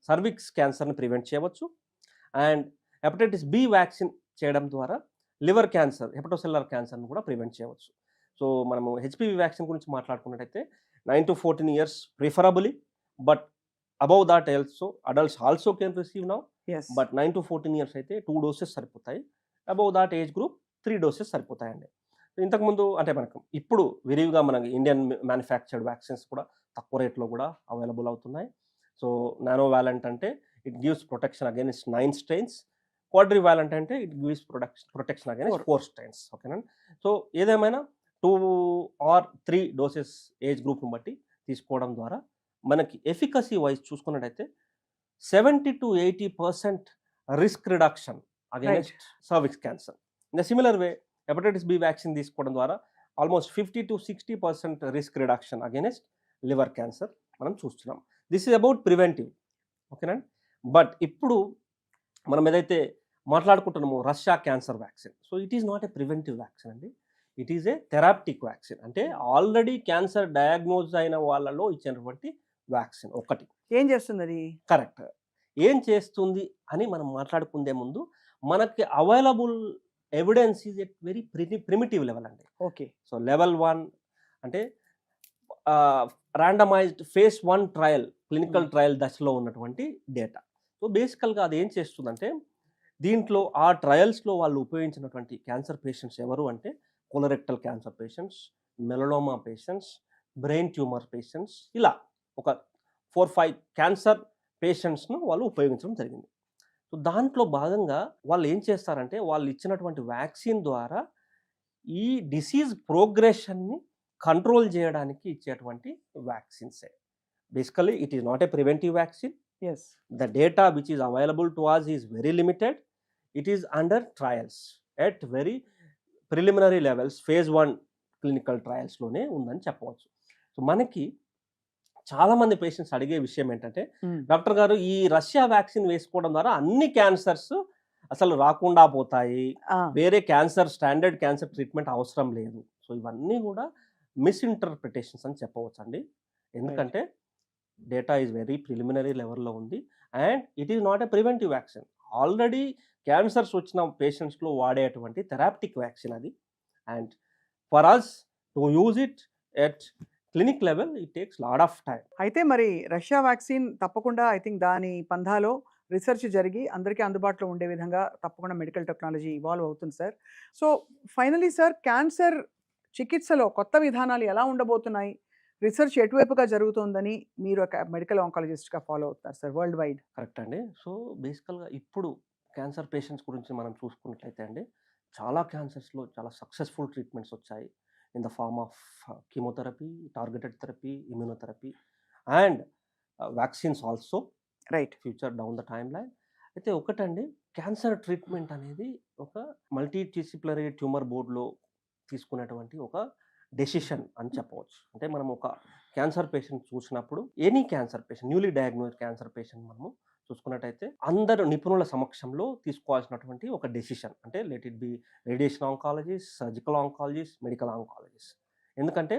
సర్విక్స్ క్యాన్సర్ని ప్రివెంట్ చేయవచ్చు. అండ్ హెపటైటిస్ బి వ్యాక్సిన్ చేయడం ద్వారా లివర్ క్యాన్సర్, హెపటోసెల్యులర్ క్యాన్సర్ని కూడా ప్రివెంట్ చేయవచ్చు. సో మనము హెచ్పివి వ్యాక్సిన్ గురించి మాట్లాడుకున్నట్టయితే 9 to 14 years preferably, but above that also adults also can receive now.
Yes
but 9 to 14 years అయితే 2 doses సరిపోతాయి. Above that age group 3 doses సరిపోతాయండి. ఇంతకుముందు అంటే మనకు ఇప్పుడు విరివిగా మనకి ఇండియన్ మ్యానుఫ్యాక్చర్డ్ వ్యాక్సిన్స్ కూడా తక్కువ రేట్లో కూడా అవైలబుల్ అవుతున్నాయి. సో నానో వ్యాలెంట్ అంటే it gives protection against 9 strains. Quadrivalent అంటే it gives protection against 4 strains. ఓకేనండి. సో ఏదేమైనా 2 or 3 doses ఏజ్ గ్రూప్ని బట్టి తీసుకోవడం ద్వారా మనకి ఎఫికసీ వైజ్ చూసుకున్నట్టయితే 70 to 80% risk reduction against cervix cancer. In the similar way hepatitis B vaccine తీసుకోవడం ద్వారా almost 50 to 60% risk reduction against liver cancer మనం చూస్తున్నాం. This is about preventive. ఓకేనండి. బట్ ఇప్పుడు మనం ఏదైతే మాట్లాడుకుంటున్నామో Russia cancer vaccine, so it is not a preventive vaccine అండి, it is a therapeutic vaccine. అంటే ఆల్రెడీ క్యాన్సర్ డయాగ్నోజ్ అయిన వాళ్ళలో ఇచ్చినటువంటి వ్యాక్సిన్ ఒకటి.
ఏం చేస్తుంది అది?
కరెక్ట్. ఏం చేస్తుంది అని మనం మాట్లాడుకుందే ముందు మనకి available evidence is at very primitive level అండి.
ఓకే.
సో లెవెల్ 1 అంటే randomised phase 1 trial, clinical trial దశలో ఉన్నటువంటి డేటా. సో బేసికల్గా అది ఏం చేస్తుందంటే దీంట్లో ఆ ట్రయల్స్లో వాళ్ళు ఉపయోగించినటువంటి క్యాన్సర్ పేషెంట్స్ ఎవరు అంటే colorectal cancer patients, melanoma patients, brain tumour patients, ఇలా ఒక 4-5 క్యాన్సర్ పేషెంట్స్ను వాళ్ళు ఉపయోగించడం జరిగింది. సో దాంట్లో భాగంగా వాళ్ళు ఏం చేస్తారంటే వాళ్ళు ఇచ్చినటువంటి వ్యాక్సిన్ ద్వారా ఈ డిసీజ్ ప్రోగ్రెషన్ని కంట్రోల్ చేయడానికి ఇచ్చేటువంటి వ్యాక్సిన్సే. Basically it is not a preventive vaccine.
Yes.
The data which is available to us is very limited. It is under trials at very preliminary levels, phase 1 clinical trials లోనే ఉందని చెప్పవచ్చు. So మనకి చాలామంది patients అడిగే విషయం ఏంటంటే doctor గారు ఈ రష్యా వ్యాక్సిన్ వేసుకోవడం ద్వారా అన్ని క్యాన్సర్స్ అసలు రాకుండా పోతాయి, వేరే క్యాన్సర్ స్టాండర్డ్ క్యాన్సర్ ట్రీట్మెంట్ అవసరం లేదు. సో ఇవన్నీ కూడా మిస్ఇంటర్ప్రిటేషన్స్ అని చెప్పవచ్చు అండి. ఎందుకంటే డేటా ఈజ్ వెరీ ప్రిలిమినరీ లెవెల్లో ఉంది and it is not a preventive vaccine. Already cancers వచ్చిన పేషెంట్స్లో వాడేటువంటి థెరాప్టిక్ వ్యాక్సిన్ అది. And for us to use it at clinic level it takes lot of time.
అయితే మరి రష్యా వ్యాక్సిన్ తప్పకుండా ఐ థింక్ దాని పంధాలో రీసెర్చ్ జరిగి అందరికీ అందుబాటులో ఉండే విధంగా తప్పకుండా మెడికల్ టెక్నాలజీ ఇవాల్వ్ అవుతుంది sir. So finally sir, cancer చికిత్సలో కొత్త విధానాలు ఎలా ఉండబోతున్నాయి, రీసెర్చ్ ఎటువైపుగా జరుగుతుందని మీరు ఒక మెడికల్ ఆంకాలజిస్ట్గా ఫాలో అవుతున్నారు సార్ వరల్డ్ వైడ్?
కరెక్ట్ అండి. సో బేసికల్గా ఇప్పుడు క్యాన్సర్ పేషెంట్స్ గురించి మనం చూసుకున్నట్లయితే అండి చాలా క్యాన్సర్స్లో చాలా సక్సెస్ఫుల్ ట్రీట్మెంట్స్ వచ్చాయి in the form of chemotherapy, targeted therapy, immunotherapy and vaccines also
right
future down the time line. అయితే ఒకటండి, క్యాన్సర్ ట్రీట్మెంట్ అనేది ఒక మల్టీ డిసిప్లినరీ ట్యూమర్ బోర్డులో తీసుకునేటువంటి ఒక డెసిషన్ అని చెప్పవచ్చు. అంటే మనం ఒక క్యాన్సర్ పేషెంట్ చూసినప్పుడు any cancer patient, newly diagnosed cancer patient మనము చూసుకున్నట్టయితే అందరు నిపుణుల సమక్షంలో తీసుకోవాల్సినటువంటి ఒక డెసిషన్. అంటే let it B radiation oncologist, surgical oncologist, medical oncologist. ఎందుకంటే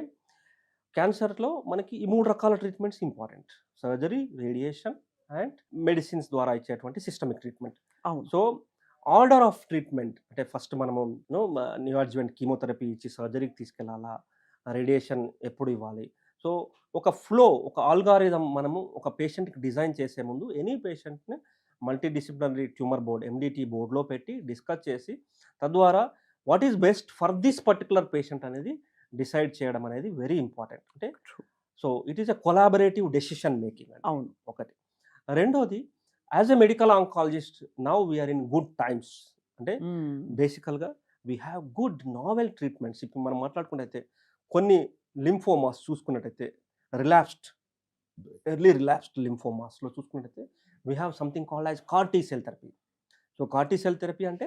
క్యాన్సర్లో మనకి ఈ 3 రకాల treatments important: surgery, radiation and medicines ద్వారా ఇచ్చేటువంటి సిస్టమిక్ ట్రీట్మెంట్.
అవును.
సో ఆర్డర్ ఆఫ్ ట్రీట్మెంట్ అంటే ఫస్ట్ మనము నియోడ్జువెంట్ కీమోథెరపీ ఇచ్చి సర్జరీకి తీసుకెళ్ళాలా, రేడియేషన్ ఎప్పుడు ఇవ్వాలి. సో ఒక ఫ్లో, ఒక ఆల్గారిథం మనము ఒక పేషెంట్కి డిజైన్ చేసే ముందు ఎనీ పేషెంట్ని multi disciplinary tumour board, MDT బోర్డులో పెట్టి డిస్కస్ చేసి తద్వారా what is best for this particular patient అనేది డిసైడ్ చేయడం అనేది వెరీ ఇంపార్టెంట్. అంటే so it is a collaborative decision making.
అవును.
ఒకటి. రెండోది, as a medical oncologist now we are in good times. అంటే బేసికల్గా we have good novel treatments. ఇప్పుడు మనం మాట్లాడుకున్నట్టయితే కొన్ని లింఫోమాస్ చూసుకున్నట్టయితే ఎర్లీ రిలాప్స్డ్ లింఫోమాస్లో చూసుకున్నట్టయితే we have something called as CAR-T cell therapy. So CAR-T cell therapy అంటే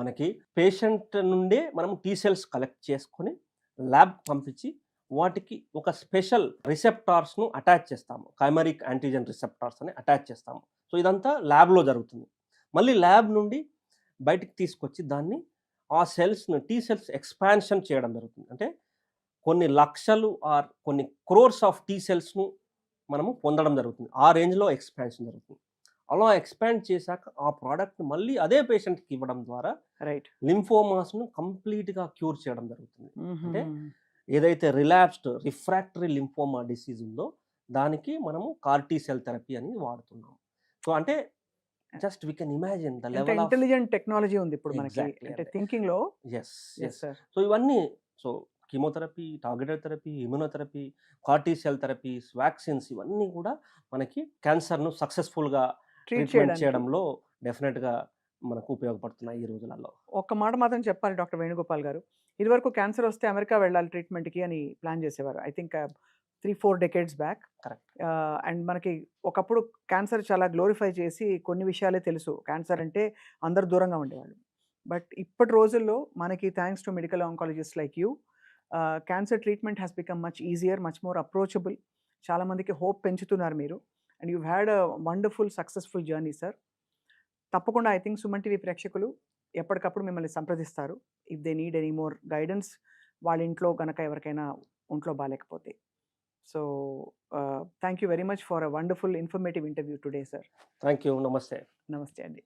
మనకి పేషెంట్ నుండే మనం టీ సెల్స్ కలెక్ట్ చేసుకొని ల్యాబ్ పంపించి వాటికి ఒక స్పెషల్ రిసెప్టార్స్ను అటాచ్ చేస్తాము, కైమరిక్ యాంటీజెన్ రిసెప్టార్స్ అని అటాచ్ చేస్తాము. సో ఇదంతా ల్యాబ్లో జరుగుతుంది. మళ్ళీ ల్యాబ్ నుండి బయటికి తీసుకొచ్చి దాన్ని ఆ సెల్స్ను టీ సెల్స్ ఎక్స్పాన్షన్ చేయడం జరుగుతుంది. అంటే కొన్ని లక్షలు ఆర్ కొన్ని క్రోర్స్ ఆఫ్ టీ సెల్స్ను మనము పొందడం జరుగుతుంది. ఆ రేంజ్‌లో ఎక్స్‌పాన్షన్ జరుగుతుంది. అలా ఎక్స్‌పాండ్ చేశాక ఆ ప్రొడక్ట్‌ని మళ్ళీ అదే పేషెంట్‌కి ఇవ్వడం ద్వారా
రైట్.
లింఫోమాస్‌ను కంప్లీట్‌గా క్యూర్ చేయడం జరుగుతుంది. అంటే ఏదైతే రిలాప్స్డ్ రిఫ్రాక్టరీ లింఫోమా డిసీజ్ ఉందో దానికి మనము కార్ టీ సెల్ థెరపీ అని వాడుతున్నాం. సో, అంటే just we can imagine the
ఎంత
లెవెల్ ఆఫ్
ఇంటెలిజెంట్ టెక్నాలజీ ఉంది ఇప్పుడు మనకి.
ఎగ్జాక్ట్‌లీ
అంటే
అండి.
థింకింగ్‌లో.
Yes.
Yes
yes.
Sir.
So, ఇవన్నీ chemotherapy, targeted therapy, immunotherapy, CAR T cell therapies, vaccines ఇవన్నీ కూడా మనకి క్యాన్సర్‌ను సక్సెస్‌ఫుల్‌గా
ట్రీట్
ట్రీట్మెంట్
చేయడానికి.
చేయడంలో డెఫినిట్‌గా మనకు ఉపయోగపడుతున్నాయి ఈ రోజులలో.
ఒక్క మాట మాత్రం చెప్పాలి డాక్టర్ వేణుగోపాల్ గారు. ఇదివరకు క్యాన్సర్ వస్తే అమెరికా వెళ్ళాలి ట్రీట్మెంట్‌కి అని ప్లాన్ చేసేవారు. I think 3-4 decades back.
Correct.
And మనకి ఒకప్పుడు క్యాన్సర్ చాలా గ్లోరిఫై చేసి కొన్ని విషయాలే తెలుసు. క్యాన్సర్ అంటే అందరూ దూరంగా ఉండేవాళ్ళు. బట్ ఇప్పటి రోజుల్లో మనకి thanks to medical oncologist like you, cancer treatment has become much easier, much more approachable. చాలా మందికి హోప్ పెంచుతున్నారు మీరు. And you had a wonderful successful journey sir. తప్పకుండా ఐ థింక్ సుమన్ టీవీ ప్రేక్షకులు ఎప్పటికప్పుడు మిమ్మల్ని సంప్రదిస్తారు. If they need any more guidance, వాళ్ళ ఇంట్లో గనక ఎవరికైనా ఒంట్లో బాలేకపోతే. So, thank you very much for a wonderful informative interview today sir.
Thank you. నమస్తే.
నమస్తే అండి.